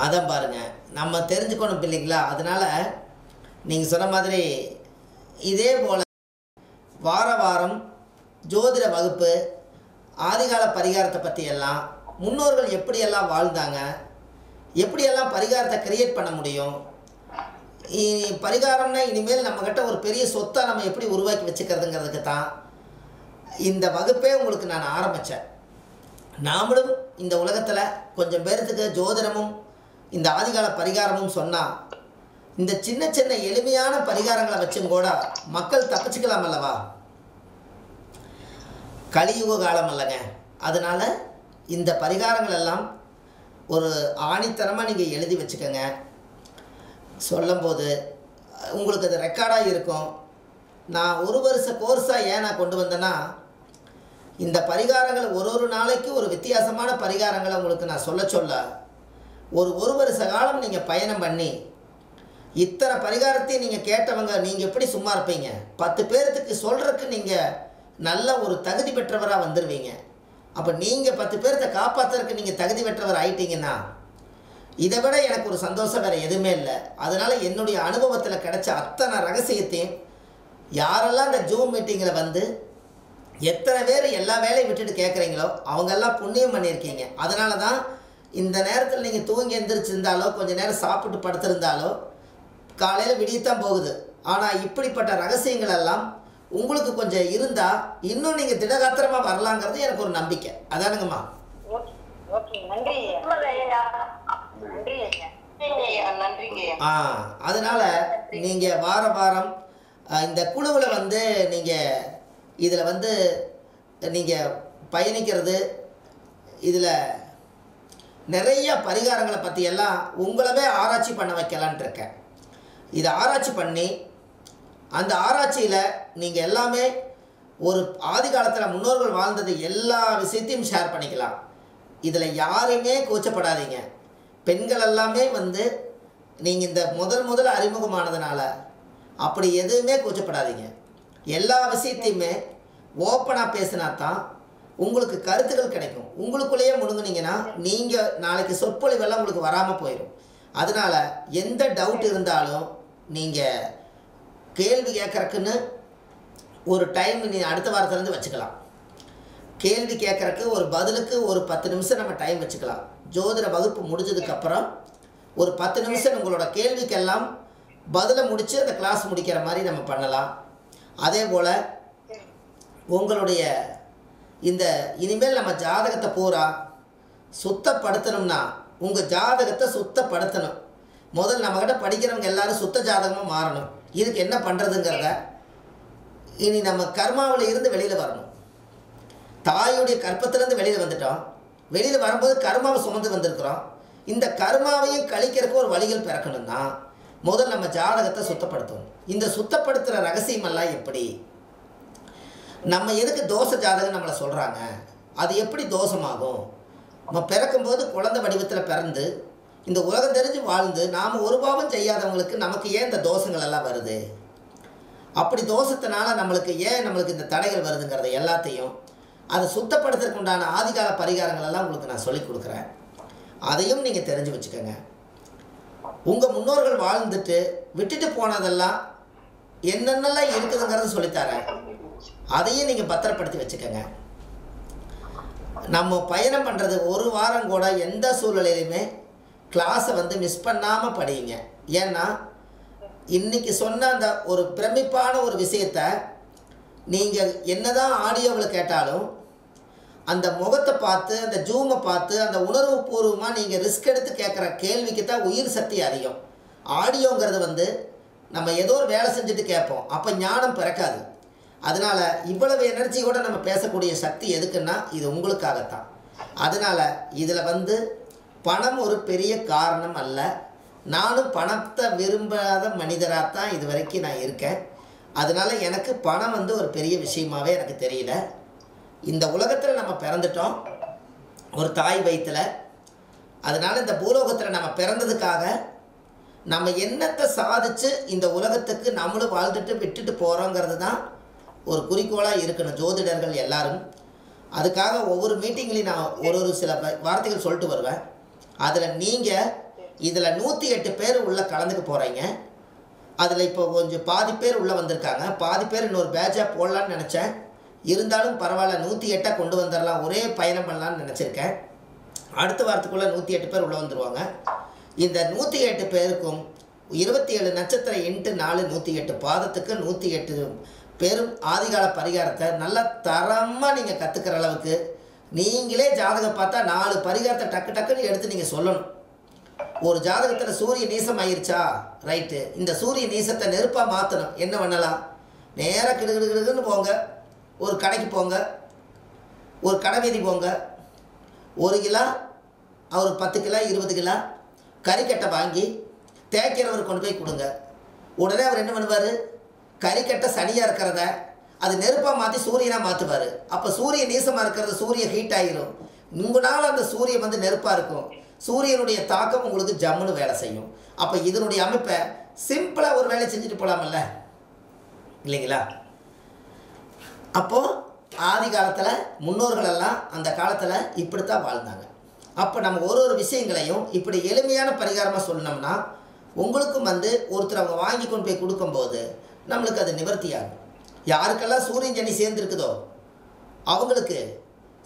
Speaker 1: அதான் பாருங்க, நம்ம தெரிஞ்சுக்கணும் இல்லைங்களா? அதனால நீங்கள் சொன்ன மாதிரி இதே போல் வாரம் ஜோதிட வகுப்பு, ஆதிகால பரிகாரத்தை பற்றி எல்லாம், முன்னோர்கள் எப்படியெல்லாம் வாழ்ந்தாங்க, எப்படியெல்லாம் பரிகாரத்தை கிரியேட் பண்ண முடியும், பரிகாரம்னா இனிமேல் நம்மக்கிட்ட ஒரு பெரிய சொத்தை நம்ம எப்படி உருவாக்கி வச்சுக்கிறதுங்கிறதுக்கு தான் இந்த வகுப்பே உங்களுக்கு நான் ஆரம்பித்தேன். நாமளும் இந்த உலகத்தில் கொஞ்சம் பேர்த்துக்கு ஜோதிடமும் இந்த ஆதிகால பரிகாரமும் சொன்னால் இந்த சின்ன சின்ன எளிமையான பரிகாரங்களை வச்சும் கூட மக்கள் தப்பிச்சுக்கலாம் அல்லவா? கலியுக காலம் அல்லங்க. அதனால் இந்த பரிகாரங்கள் எல்லாம் ஒரு ஆணித்தனமாக நீங்கள் எழுதி வச்சுக்கோங்க. சொல்லும்போது உங்களுக்கு அது ரெக்கார்டாக இருக்கும். நான் 1 வருஷ கோர்ஸாக ஏன் நான் கொண்டு வந்தேன்னா, இந்த பரிகாரங்கள் ஒரு நாளைக்கு ஒரு வித்தியாசமான பரிகாரங்களை உங்களுக்கு நான் சொல்ல ஒரு வருஷ காலம் நீங்கள் பயணம் பண்ணி இத்தனை பரிகாரத்தையும் நீங்கள் கேட்டவங்க நீங்கள் எப்படி சும்மா இருப்பீங்க? 10 பேர்த்துக்கு சொல்கிறதுக்கு நீங்கள் நல்ல ஒரு தகுதி பெற்றவராக வந்துடுவீங்க. அப்போ நீங்கள் 10 பேர்த்தை காப்பாற்றுறதுக்கு நீங்கள் தகுதி பெற்றவர் ஆயிட்டீங்கன்னா இதை விட எனக்கு ஒரு சந்தோஷம் வேறு எதுவுமே இல்லை. அதனால் என்னுடைய அனுபவத்தில் கிடைச்ச அத்தனை ரகசியத்தையும் யாரெல்லாம் இந்த ஜூம் மீட்டிங்கில் எத்தனை பேர் எல்லா வேலையும் விட்டுட்டு கேட்குறீங்களோ அவங்கெல்லாம் புண்ணியம் பண்ணியிருக்கீங்க. அதனால தான் இந்த நேரத்தில் நீங்கள் தூங்கி எந்திரிச்சிருந்தாலோ கொஞ்சம் நேரம் சாப்பிட்டு படுத்திருந்தாலோ காலையில் விடியத்தான் போகுது. ஆனால் இப்படிப்பட்ட ரகசியங்கள் எல்லாம் உங்களுக்கு கொஞ்சம் இருந்தால் இன்னும் நீங்கள் திடகாத்திரமாக வரலாங்கிறது எனக்கு ஒரு நம்பிக்கை. அதானுங்கம்மா? அதனால நீங்கள் வாரம் இந்த குழுவில் வந்து நீங்கள் இதில் வந்து நீங்கள் பயணிக்கிறது, இதில் நிறைய பரிகாரங்களை பற்றியெல்லாம் உங்களவே ஆராய்ச்சி பண்ண வைக்கலான்ட்டு இருக்கேன். இதை ஆராய்ச்சி பண்ணி அந்த ஆராய்ச்சியில் நீங்கள் எல்லாமே ஒரு ஆதி காலத்தில் முன்னோர்கள் வாழ்ந்தது எல்லா விஷயத்தையும் ஷேர் பண்ணிக்கலாம். இதில் யாருமே கூச்சப்படாதீங்க. பெண்கள் எல்லாமே வந்து நீங்கள் இந்த முதல் அறிமுகமானதுனால அப்படி எதுவுமே கூச்சப்படாதீங்க. எல்லா விஷயத்தையுமே ஓப்பனாக பேசினா தான் உங்களுக்கு கருத்துக்கள் கிடைக்கும். உங்களுக்குள்ளேயே முழுங்குனீங்கன்னா நீங்கள் நாளைக்கு சொற்பொழிவெல்லாம் உங்களுக்கு வராமல் போயிடும். அதனால் எந்த டவுட் இருந்தாலும் நீங்கள் கேள்வி கேட்குறக்குன்னு ஒரு டைம் நீ அடுத்த வாரத்துலேருந்து வச்சுக்கலாம். கேள்வி கேட்குறக்கு ஒரு பதிலுக்கு ஒரு 10 நிமிஷம் நம்ம டைம் வச்சுக்கலாம். ஜோதிட வகுப்பு முடிஞ்சதுக்கப்புறம் ஒரு 10 நிமிஷம் உங்களோட கேள்விக்கெல்லாம் பதிலை முடித்து அந்த கிளாஸ் முடிக்கிற மாதிரி நம்ம பண்ணலாம். அதே போல் உங்களுடைய இந்த இனிமேல் நம்ம ஜாதகத்தை பூரா சுத்தப்படுத்தணும்னா உங்கள் ஜாதகத்தை சுத்தப்படுத்தணும். முதல் நம்மக்கிட்ட படிக்கிறவங்க எல்லோரும் சுத்த ஜாதகமாக மாறணும். இதுக்கு என்ன பண்ணுறதுங்கிறத இனி நம்ம கர்மாவில் இருந்து வெளியில் வரணும். தாயுடைய கற்பத்திலேருந்து வெளியில் வந்துட்டோம். வெளியில் வரும்போது கர்மாவை சுமந்து வந்திருக்கிறோம். இந்த கர்மாவையும் கழிக்கிறதுக்கு ஒரு வழிகள் பிறக்கணும்னா முதல் நம்ம ஜாதகத்தை சுத்தப்படுத்தணும். இந்த சுத்தப்படுத்துகிற ரகசியமெல்லாம் எப்படி, நம்ம எதுக்கு தோஷ ஜாதகம் நம்மளை சொல்கிறாங்க, அது எப்படி தோஷமாகும், நம்ம பிறக்கும்போது குழந்தை வடிவத்தில் பிறந்து இந்த உலகம் தெரிஞ்சு வாழ்ந்து நாம் ஒரு பாவம் செய்யாதவங்களுக்கு நமக்கு ஏன் இந்த தோஷங்கள் எல்லாம் வருது, அப்படி தோஷத்தினால நம்மளுக்கு இந்த தடைகள் வருதுங்கிறத எல்லாத்தையும் அதை சுத்தப்படுத்துறதுக்கு உண்டான ஆதிகால பரிகாரங்கள் எல்லாம் உங்களுக்கு நான் சொல்லிக் கொடுக்குறேன். அதையும் நீங்கள் தெரிஞ்சு வச்சுக்கோங்க. உங்கள் முன்னோர்கள் வாழ்ந்துட்டு விட்டுட்டு போனதெல்லாம் என்னென்னலாம் இருக்குதுங்கிறத சொல்லித்தரேன். அதையும் நீங்கள் பத்திரப்படுத்தி வச்சுக்கோங்க. நம்ம பயணம் பண்ணுறது ஒரு வாரம் கூட எந்த சூழ்நிலையிலுமே கிளாஸை வந்து மிஸ் பண்ணாமல் படியுங்க. ஏன்னா இன்றைக்கி சொன்ன அந்த ஒரு பிரமிப்பான ஒரு விஷயத்தை நீங்கள் என்னதான் ஆடியோவில் கேட்டாலும் அந்த முகத்தை பார்த்து அந்த ஜூமை பார்த்து அந்த உணர்வு பூர்வமாக நீங்கள் ரிஸ்க் எடுத்து கேட்குற கேள்விக்கு தான் உயிர் சக்தி அதிகம். ஆடியோங்கிறது வந்து நம்ம ஏதோ ஒரு வேலை செஞ்சுட்டு கேட்போம், அப்போ ஞானம் பிறக்காது. அதனால் இவ்வளவு எனர்ஜியோடு நம்ம பேசக்கூடிய சக்தி எதுக்குன்னா இது உங்களுக்காகத்தான். அதனால் இதில் வந்து பணம் ஒரு பெரிய காரணம் அல்ல. நானும் பணத்தை விரும்பாத மனிதராக தான் இது வரைக்கும் நான் இருக்கேன். அதனால் எனக்கு பணம் வந்து ஒரு பெரிய விஷயமாகவே எனக்கு தெரியல. இந்த உலகத்தில் நம்ம பிறந்துட்டோம் ஒரு தாய் வயிற்றில். அதனால் இந்த பூலோகத்தில் நம்ம பிறந்ததுக்காக நம்ம என்னத்தை சாதித்து இந்த உலகத்துக்கு நம்மளும் வாழ்ந்துட்டு விட்டுட்டு போகிறோங்கிறது தான் ஒரு குறிக்கோளாக இருக்கணும் ஜோதிடர்கள் எல்லாரும். அதுக்காக ஒவ்வொரு மீட்டிங்லேயும் நான் ஒரு சில வார்த்தைகள் சொல்லிட்டு வருவேன். அதில் நீங்கள் இதில் 108 பேர் உள்ளே கலந்துக்க போகிறீங்க. அதில் இப்போ கொஞ்சம் பாதி பேர் உள்ளே வந்திருக்காங்க, பாதி பேர் இன்னொரு பேட்சாக போடலான்னு நினச்சேன். இருந்தாலும் பரவாயில்ல, 108 கொண்டு வந்துடலாம், ஒரே பயணம் பண்ணலான்னு நினச்சிருக்கேன். அடுத்த வாரத்துக்குள்ளே 108 பேர் உள்ளே வந்துடுவாங்க. இந்த 108 பேருக்கும் 27 நட்சத்திரம் இன்ட்டு 4 108 பாதத்துக்கு 108 பேரும் ஆதிகால பரிகாரத்தை நல்லா தரமாக நீங்கள் கற்றுக்கிற அளவுக்கு நீங்களே ஜாதகம் பார்த்தா 4 பரிகாரத்தை டக்குன்னு எடுத்து நீங்கள் சொல்லணும். ஒரு ஜாதகத்தில் சூரிய நீசம் ஆயிடுச்சா, ரைட்டு, இந்த சூரிய நீசத்தை நெருப்பாக மாற்றணும். என்ன பண்ணலாம்? நேராக கிடுகிடுன்னு போங்க, ஒரு கடைக்கு போங்க, ஒரு கடை வீதி போங்க, 1 கிலோ அவர் 10 கிலோ 20 கிலோ கறிக்கட்டை வாங்கி தேய்க்கிறவர் கொண்டு போய் கொடுங்க. உடனே அவர் என்ன பண்ணுவார்? கறிக்கட்டை சனியாக இருக்கிறத அது நெருப்பாக மாற்றி சூரியனாக மாற்றுவார். அப்போ சூரிய நீசமாக இருக்கிறது சூரிய ஹீட் ஆகிரும். உங்களால் அந்த சூரியன் வந்து நெருப்பாக இருக்கும். சூரியனுடைய தாக்கம் உங்களுக்கு ஜம்முன்னு வேலை செய்யும். அப்போ இதனுடைய அமைப்பை சிம்பிளாக ஒரு வேலை செஞ்சுட்டு போகலாமல்ல, இல்லைங்களா? அப்போது ஆதி காலத்தில் முன்னோர்களெல்லாம் அந்த காலத்தில் இப்படித்தான் வாழ்ந்தாங்க. அப்போ நம்ம ஒரு விஷயங்களையும் இப்படி எளிமையான பரிகாரமாக சொன்னோம்னா உங்களுக்கும் வந்து ஒருத்தர் அவங்க வாங்கி கொண்டு போய் கொடுக்கும்போது நம்மளுக்கு அது நிவர்த்தி ஆகும். யாருக்கெல்லாம் சூரியன் சனி சேர்ந்துருக்குதோ அவங்களுக்கு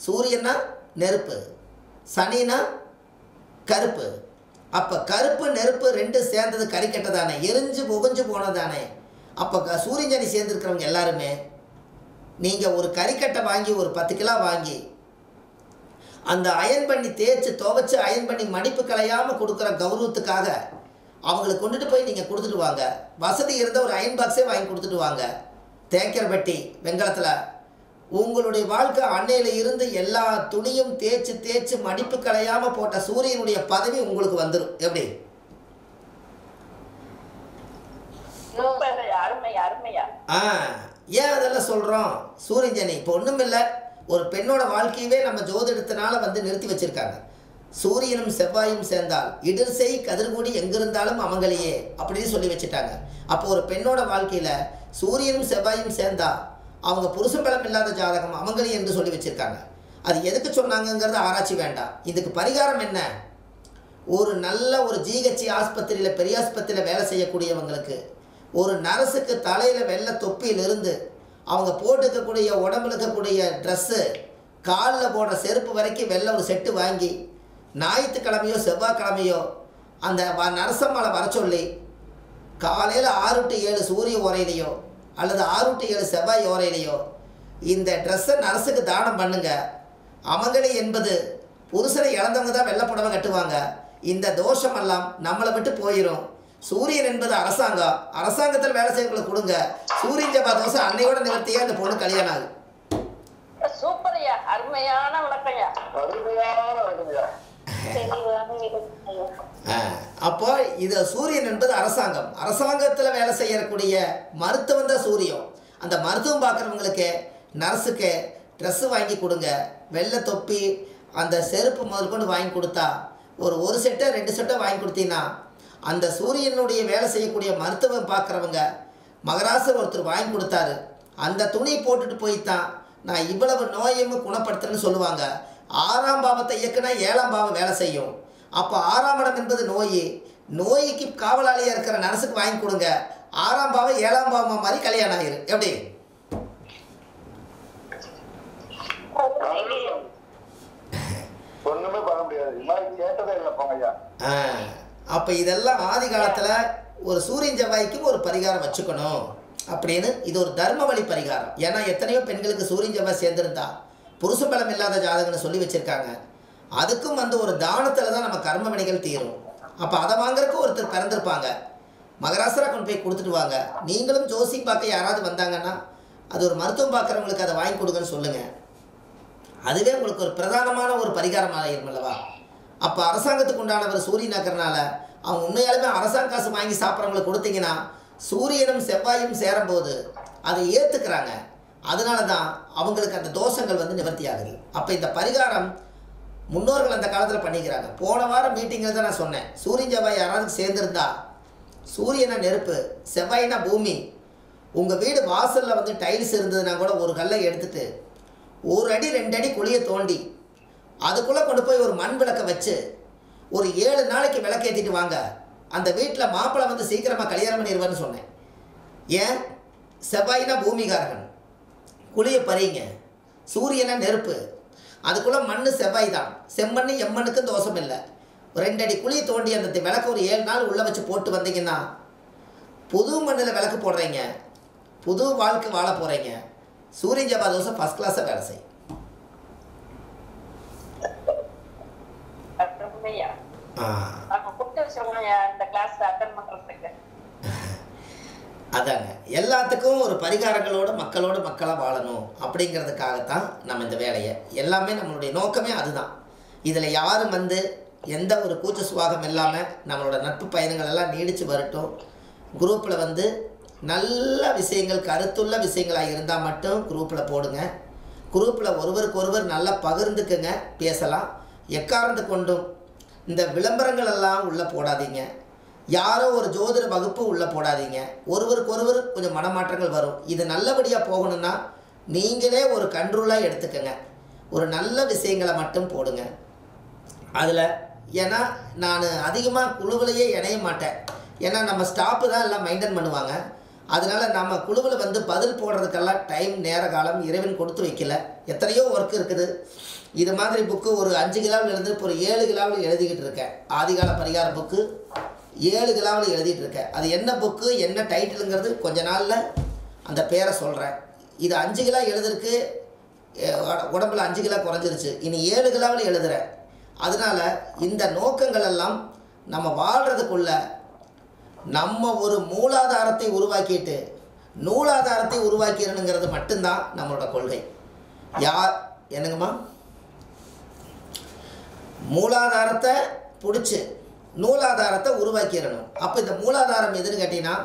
Speaker 1: சூரியன்னா நெருப்பு, சனினா கருப்பு. அப்போ கருப்பு நெருப்பு ரெண்டு சேர்ந்தது கறிக்கட்டை தானே, எரிஞ்சு புகஞ்சு போனதானே. அப்போ சூரியன் சனி சேர்ந்துருக்கிறவங்க எல்லாருமே நீங்கள் ஒரு கறிக்கட்டை வாங்கி ஒரு 10 கிலோ வாங்கி அந்த அயன் பண்ணி தேய்ச்சி துவைச்சி அயன் பண்ணி மடிப்பு கலையாமல் கொடுக்குற கௌரவத்துக்காக அவங்களுக்கு கொண்டுட்டு போய் நீங்கள் கொடுத்துட்டு வாங்க. வசதி இருந்த ஒரு அயன் பாக்ஸே வாங்கி கொடுத்துட்டு வாங்க. தேய்க்கிற பெட்டி வெங்கலத்தில் உங்களுடைய வாழ்க்கை அன்னையில் இருந்து எல்லா துணியும் தேய்ச்சி தேய்ச்சி மடிப்பு கலையாமல் போட்ட சூரியனுடைய பதவி உங்களுக்கு வந்துடும். எப்படி? ஏன் அதெல்லாம் சொல்கிறோம்? சூரியன் சனி இப்போ ஒன்றும் இல்லை, ஒரு பெண்ணோட வாழ்க்கையவே நம்ம ஜோதிடத்தினால வந்து நிறுத்தி வச்சுருக்காங்க. சூரியனும் செவ்வாயும் சேர்ந்தால் இடர் செய் கதிர்கூடி எங்கிருந்தாலும் அவங்களையே அப்படின்னு சொல்லி வச்சுட்டாங்க. அப்போ ஒரு பெண்ணோட வாழ்க்கையில் சூரியனும் செவ்வாயும் சேர்ந்தா அவங்க புருஷன் பலம் இல்லாத ஜாதகம் அவங்களே என்று சொல்லி வச்சுருக்காங்க. அது எதுக்கு சொன்னாங்கங்கிறது ஆராய்ச்சி வேண்டாம். இதுக்கு பரிகாரம் என்ன? ஒரு நல்ல ஒரு ஜிஹெச் ஆஸ்பத்திரியில் பெரிய ஆஸ்பத்திரியில் வேலை செய்யக்கூடியவங்களுக்கு ஒரு நர்ஸுக்கு தலையில் வெள்ளை தொப்பியிலிருந்து அவங்க போட்டுக்கக்கூடிய உடம்புல இருக்கக்கூடிய ட்ரெஸ்ஸு காலில் போடுற செருப்பு வரைக்கும் வெள்ளை ஒரு செட்டு வாங்கி ஞாயிற்றுக்கிழமையோ செவ்வாய்க்கிழமையோ அந்த நரசம்மாவை வர சொல்லி காலையில் 6 to 7 சூரிய ஓரையிலையோ அல்லது 6 to 7 செவ்வாய் ஓரையிலையோ இந்த ட்ரெஸ்ஸை நரசுக்கு தானம் பண்ணுங்க. அமங்கலி என்பது புருஷனை இழந்தவங்க தான் வெள்ளை புடவை கட்டுவாங்க. இந்த தோஷமெல்லாம் நம்மளை விட்டு போயிடும். சூரியன் என்பது அரசாங்கம், அரசாங்கத்தில் வேலை செய்யக்கூடிய கொடுங்க. சூரியன் ஜபா தோசை அன்னையோட நிவர்த்தியா இந்த பொண்ணு கல்யாணம் ஆகுது.
Speaker 3: சூப்பர்யா, அருமையான விளக்கம்யா, அருமையான விளக்கம்யா.
Speaker 1: அப்போ இது சூரியன் என்பது அரசாங்கம், அரசாங்கத்தில் வேலை செய்யக்கூடிய மருத்துவம் தான் சூரியன். அந்த மருத்துவம் பார்க்குறவங்களுக்கு நர்ஸுக்கு ட்ரெஸ்ஸு வாங்கி கொடுங்க. வெள்ளை தொப்பி அந்த செருப்பு முதற்கொண்டு வாங்கி கொடுத்தா ஒரு செட்டை 2 செட்டை வாங்கி கொடுத்தீங்கன்னா அந்த சூரியனுடைய வேலை செய்யக்கூடிய மருத்துவம் பார்க்குறவங்க மகராசர் ஒருத்தர் வாங்கி கொடுத்தாரு. அந்த துணி போட்டுட்டு போய்த்தான் நான் இவ்வளவு நோயையும் குணப்படுத்துறேன்னு சொல்லுவாங்க. 6ஆம் பாவத்தை இயக்குனா 7ஆம் பாவம் வேலை செய்யும். அப்போ 6ஆம் இடம் என்பது நோய். நோய்க்கு காவலாளியாக இருக்கிற நர்ஸுக்கு வாங்கி கொடுங்க. 6ஆம் பாவம் 7ஆம் பாவம் மாதிரி கல்யாணம் ஆயிரு. எப்படி?
Speaker 4: ஒண்ணுமே பண்ண முடியாது. இது மாதிரி கேட்டதே இல்லை போங்கய்யா.
Speaker 1: அப்போ இதெல்லாம் ஆதி காலத்தில் ஒரு சூரியன் செவ்வாய்க்கும் ஒரு பரிகாரம் வச்சுக்கணும் அப்படின்னு இது ஒரு தர்ம வழி பரிகாரம். ஏன்னா எத்தனையோ பெண்களுக்கு சூரியன் செவ்வாய் சேர்ந்துருந்தா புருஷ பலம் இல்லாத ஜாதகம்னு சொல்லி வச்சுருக்காங்க. அதுக்கும் வந்து ஒரு தானத்தில் தான் நம்ம கர்ம வினைகள் தீரும். அப்போ அதை வாங்குறதுக்கு ஒருத்தர் பிறந்திருப்பாங்க. மகராசராக கொண்டு போய் கொடுத்துட்டு வாங்க. நீங்களும் ஜோசி பார்க்க யாராவது வந்தாங்கன்னா அது ஒரு மருத்துவம் பார்க்குறவங்களுக்கு அதை வாங்கி கொடுங்கன்னு சொல்லுங்கள். அதுவே உங்களுக்கு ஒரு பிரதானமான ஒரு பரிகாரமாக ஆயிரும் அல்லவா? அப்போ அரசாங்கத்துக்கு உண்டானவர் சூரியனாக்கிறனால அவங்க உண்மையாலுமே அரசாங்க காசு வாங்கி சாப்பிட்றவங்களுக்கு கொடுத்தீங்கன்னா சூரியனும் செவ்வாயும் சேரும்போது அதை ஏற்றுக்கிறாங்க. அதனால தான் அவங்களுக்கு அந்த தோஷங்கள் வந்து நிவர்த்தி ஆகுது. அப்போ இந்த பரிகாரம் முன்னோர்கள் அந்த காலத்தில் பண்ணிக்கிறாங்க. போன வாரம் மீட்டிங்கில் தான் நான் சொன்னேன், சூரியன் செவ்வாய் யாராவது சேர்ந்துருந்தா சூரியனை நெருப்பு, செவ்வாயினா பூமி. உங்கள் வீடு வாசலில் வந்து டைல்ஸ் இருந்ததுன்னா கூட ஒரு கல்லை எடுத்துட்டு 1 அடி 2 அடி குழியை தோண்டி அதுக்குள்ளே கொண்டு போய் ஒரு மண் விளக்கை வச்சு ஒரு 7 நாளைக்கு விளக்கேற்றிட்டு வாங்க. அந்த வீட்டில் மாப்பிள்ளை வந்து சீக்கிரமாக கல்யாணம் பண்ணிடுவான்னு சொன்னேன். ஏன்? செவ்வாயினா பூமிகாரகன், குழியை பறிங்க. சூரியனா நெருப்பு, அதுக்குள்ளே மண் செவ்வாய் தான். செம்மண் எம்மண்ணுக்கும் தோஷம் இல்லை. 2 அடி குழியை தோண்டி அந்த விளக்கு ஒரு 7 நாள் உள்ளே வச்சு போட்டு வந்தீங்கன்னா புது மண்ணில் விளக்கு போடுறீங்க, புது வாழ்க்கை வாழ போகிறீங்க. சூரியன் ஜபா தோசை ஃபஸ்ட் கிளாஸாக வேலை செய்யும். அதாங்க, எல்லாத்துக்கும் ஒரு பரிகாரங்களோட மக்களாக வாழணும் அப்படிங்கிறதுக்காகத்தான் நம்ம இந்த வேலையை எல்லாமே நம்மளுடைய நோக்கமே அதுதான். இதில் யாரும் வந்து எந்த ஒரு கூச்ச சுவாகம் இல்லாமல் நம்மளோட நட்பு பயணங்கள் எல்லாம் நீடித்து வரட்டும். குரூப்பில் வந்து நல்ல விஷயங்கள், கருத்துள்ள விஷயங்களாக இருந்தால் மட்டும் குரூப்பில் போடுங்க. குரூப்பில் ஒருவருக்கு ஒருவர் நல்லா பகிர்ந்துக்குங்க, பேசலாம். எக்காரணத்து கொண்டும் இந்த விளம்பரங்கள் எல்லாம் உள்ளே போடாதீங்க. யாரோ ஒரு ஜோதிட வகுப்பு உள்ளே போடாதீங்க. ஒருவருக்கு ஒருவர் கொஞ்சம் மனமாற்றங்கள் வரும். இது நல்லபடியாக போகணுன்னா நீங்களே ஒரு கண்ட்ரோலாக எடுத்துக்கங்க. ஒரு நல்ல விஷயங்களை மட்டும் போடுங்க அதில். ஏன்னா நான் அதிகமாக குழுவிலேயே இணைய மாட்டேன். ஏன்னா நம்ம ஸ்டாப்பு தான் எல்லாம் மெயின்டைன் பண்ணுவாங்க. அதனால் நம்ம குழுவில் வந்து பதில் போடுறதுக்கெல்லாம் டைம் நேர காலம் இறைவன் கொடுத்து வைக்கல. எத்தனையோ ஒர்க் இருக்குது. இது மாதிரி புக்கு ஒரு 5 கிலோவில் எழுது, இப்போ ஒரு 7 கிலோவில் எழுதிக்கிட்டு இருக்கேன். ஆதிகால பரிகார புக்கு 7 கிலோவில் எழுதிட்டு இருக்கேன். அது என்ன புக்கு என்ன டைட்டிலுங்கிறது கொஞ்ச நாளில் அந்த பேரை சொல்கிறேன். இது 5 கிலோ எழுதுறதுக்கு உடம்புல 5 கிலோ குறைஞ்சிருச்சு. இனி 7 கிலோவில் எழுதுகிறேன். அதனால் இந்த நோக்கங்கள் எல்லாம் நம்ம வாழ்கிறதுக்குள்ள நம்ம ஒரு மூலாதாரத்தை உருவாக்கிட்டு நூலாதாரத்தை உருவாக்கிடணுங்கிறது மட்டும்தான் நம்மளோட கொள்கை. யார் என்னங்கம்மா? மூலாதாரத்தை பிடிச்சி நூலாதாரத்தை உருவாக்கிடணும். அப்போ இந்த மூலாதாரம் எதுன்னு கேட்டிங்கன்னா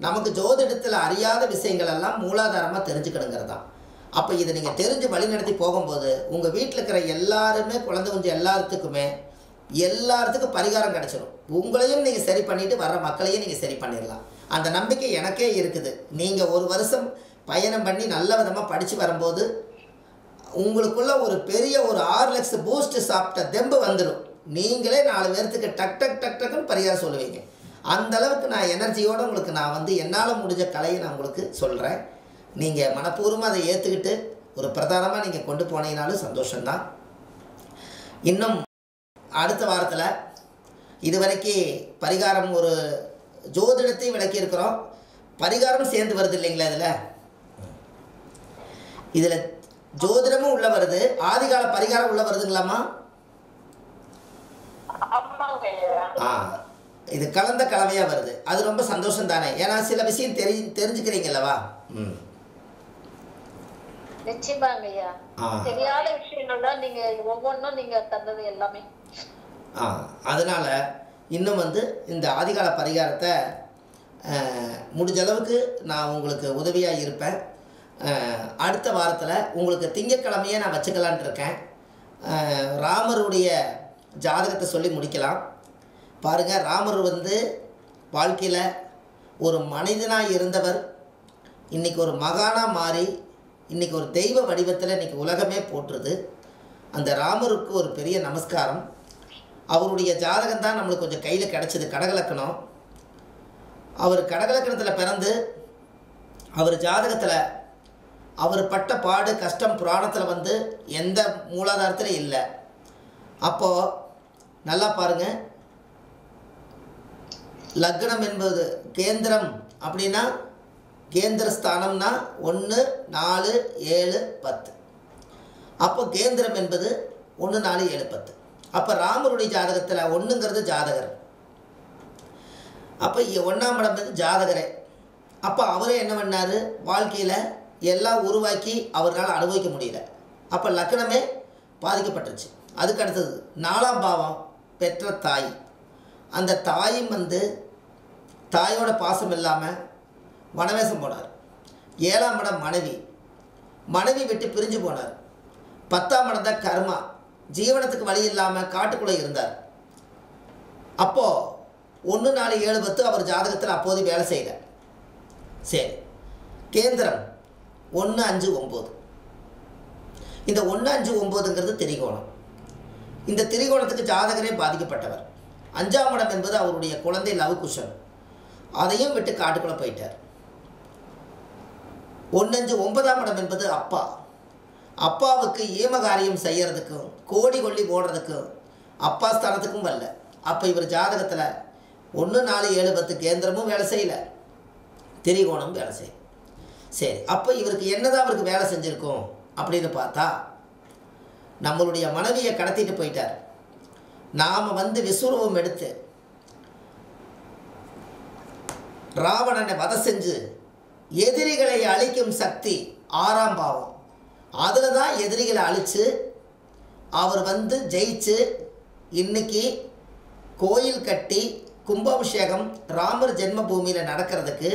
Speaker 1: நமக்கு ஜோதிடத்தில் அறியாத விஷயங்கள் எல்லாம் மூலாதாரமாக தெரிஞ்சுக்கணுங்கிறது தான். அப்போ இதை நீங்கள் தெரிஞ்சு வழிநடத்தி போகும்போது உங்கள் வீட்டில் இருக்கிற எல்லாருமே குழந்தை குஞ்சு எல்லாத்துக்கும் பரிகாரம் கிடச்சிடும். உங்களையும் நீங்கள் சரி பண்ணிவிட்டு வர்ற மக்களையும் நீங்கள் சரி பண்ணிடலாம். அந்த நம்பிக்கை எனக்கே இருக்குது. நீங்கள் ஒரு வருஷம் பயணம் பண்ணி நல்ல விதமாக படித்து வரும்போது உங்களுக்குள்ள ஒரு பெரிய ஒரு 6 லட்சம் பூஸ்ட் சாப்பிட்ட தெம்பு வந்துடும். நீங்களே 4 பேர்த்துக்கு டக் டக் டக் டக்குன்னு பரிகாரம் சொல்லுவீங்க. அந்தளவுக்கு நான் எனர்ஜியோடு உங்களுக்கு நான் வந்து என்னால் முடிஞ்ச கலையை நான் உங்களுக்கு சொல்கிறேன். நீங்கள் மனப்பூர்வமாக அதை ஏற்றுக்கிட்டு ஒரு பிரதானமாக நீங்கள் கொண்டு போனீங்கனாலும் சந்தோஷம்தான். இன்னும் அடுத்த வாரத்தில் இதுவரைக்கும் பரிகாரம் ஒரு ஜோதிடத்தையும் விளக்கியிருக்கிறோம். பரிகாரம் சேர்ந்து வருது இல்லைங்களா? இதில் ஜோதிடமும் உள்ள வருது, ஆதிகால பரிகாரம் உள்ள வருதுங்களாம்மா? இது கலந்த கலவையாக வருது. அது ரொம்ப சந்தோஷம் தானே? ஏன்னா சில விஷயம் தெரிஞ்சுக்கிறீங்களவா?
Speaker 2: நிச்சயமாங்க ஐயா. தெரியாத விஷயங்கள் தான் நீங்க ஒவ்வொன்றும் நீங்க தந்தது எல்லாமே.
Speaker 1: அதனால் இன்னும் வந்து இந்த ஆதிகால பரிகாரத்தை முடிஞ்ச அளவுக்கு நான் உங்களுக்கு உதவியாக இருப்பேன். அடுத்த வாரத்தில் உங்களுக்கு திங்கட்கிழமையே நான் வச்சுக்கலான்ட்டு இருக்கேன். ராமருடைய ஜாதகத்தை சொல்லி முடிக்கலாம். பாருங்கள், ராமர் வந்து வாழ்க்கையில் ஒரு மனிதனாக இருந்தவர் இன்றைக்கி ஒரு மகானாக மாறி இன்றைக்கி ஒரு தெய்வ வடிவத்தில் இன்றைக்கி உலகமே போற்றுது. அந்த ராமருக்கு ஒரு பெரிய நமஸ்காரம். அவருடைய ஜாதகம் தான் நம்மளுக்கு கொஞ்சம் கையில் கிடச்சிது. கடகலக்கணம். அவர் கடகலக்கணத்தில் பிறந்து அவர் ஜாதகத்தில் அவர் பட்ட பாடு கஷ்டம் புராணத்தில் வந்து எந்த மூலாதாரத்தில் இல்லை. அப்போது நல்லா பாருங்கள், லக்னம் என்பது கேந்திரம் அப்படின்னா கேந்திர ஸ்தானம்னா 1 4 7 10. அப்போ கேந்திரம் என்பது 1 4 7 10. அப்போ ராமருடைய ஜாதகத்தில் 1ங்கிறது ஜாதகர். அப்போ 1ஆம் இடம் வந்து ஜாதகரே. அப்போ அவரே என்ன பண்ணார், வாழ்க்கையில் எல்லாம் உருவாக்கி அவரால் அனுபவிக்க முடியல. அப்போ லக்னமே பாதிக்கப்பட்டுருச்சு. அதுக்கு அடுத்தது 4ஆம் பாவம் பெற்ற தாய். அந்த தாயும் வந்து தாயோட பாசம் இல்லாமல் வனவேசம் போனார். 7ஆம் இடம் மனைவி விட்டு பிரிஞ்சு போனார். 10ஆம் இடம் தான் கர்மா, ஜீவனத்துக்கு வழி இல்லாமல் காட்டுக்குள்ளே இருந்தார். அப்போது 1 4 7 10 அவர் ஜாதகத்தில் அப்போது வேலை செய்யல. சரி, கேந்திரம் 1 5 9. இந்த 1 5 9ங்கிறது திரிகோணம். இந்த திரிகோணத்துக்கு ஜாதகரே பாதிக்கப்பட்டவர். 5ஆம் இடம் என்பது அவருடைய குழந்தை லவகுஷன். அதையும் விட்டு காட்டுக்குள்ளே போயிட்டார். 1 5 9ஆம் இடம் என்பது அப்பாவுக்கு ஏமகாரியம் செய்யறதுக்கும் கோடி கொள்ளி போடுறதுக்கும் அப்பா ஸ்தானத்துக்கும் வரல. அப்போ இவர் ஜாதகத்தில் 1 4 7 10 கேந்திரமும் வேலை செய்யலை, திரிகோணம் வேலை செய்யல. சரி, அப்போ இவருக்கு என்னதான் அவருக்கு வேலை செஞ்சுருக்கோம் அப்படின்னு பார்த்தா, நம்மளுடைய மனைவியை கடத்திட்டு போயிட்டார். நாம் வந்து விஸ்வரூபம் எடுத்து ராவணனை வதை செஞ்சு எதிரிகளை அழிக்கும் சக்தி 6ஆம் பாவம். அதில் தான் எதிரிகளை அழித்து அவர் வந்து ஜெயிச்சு இன்னைக்கு கோயில் கட்டி கும்பாபிஷேகம் ராமர் ஜென்ம பூமியில் நடக்கிறதுக்கு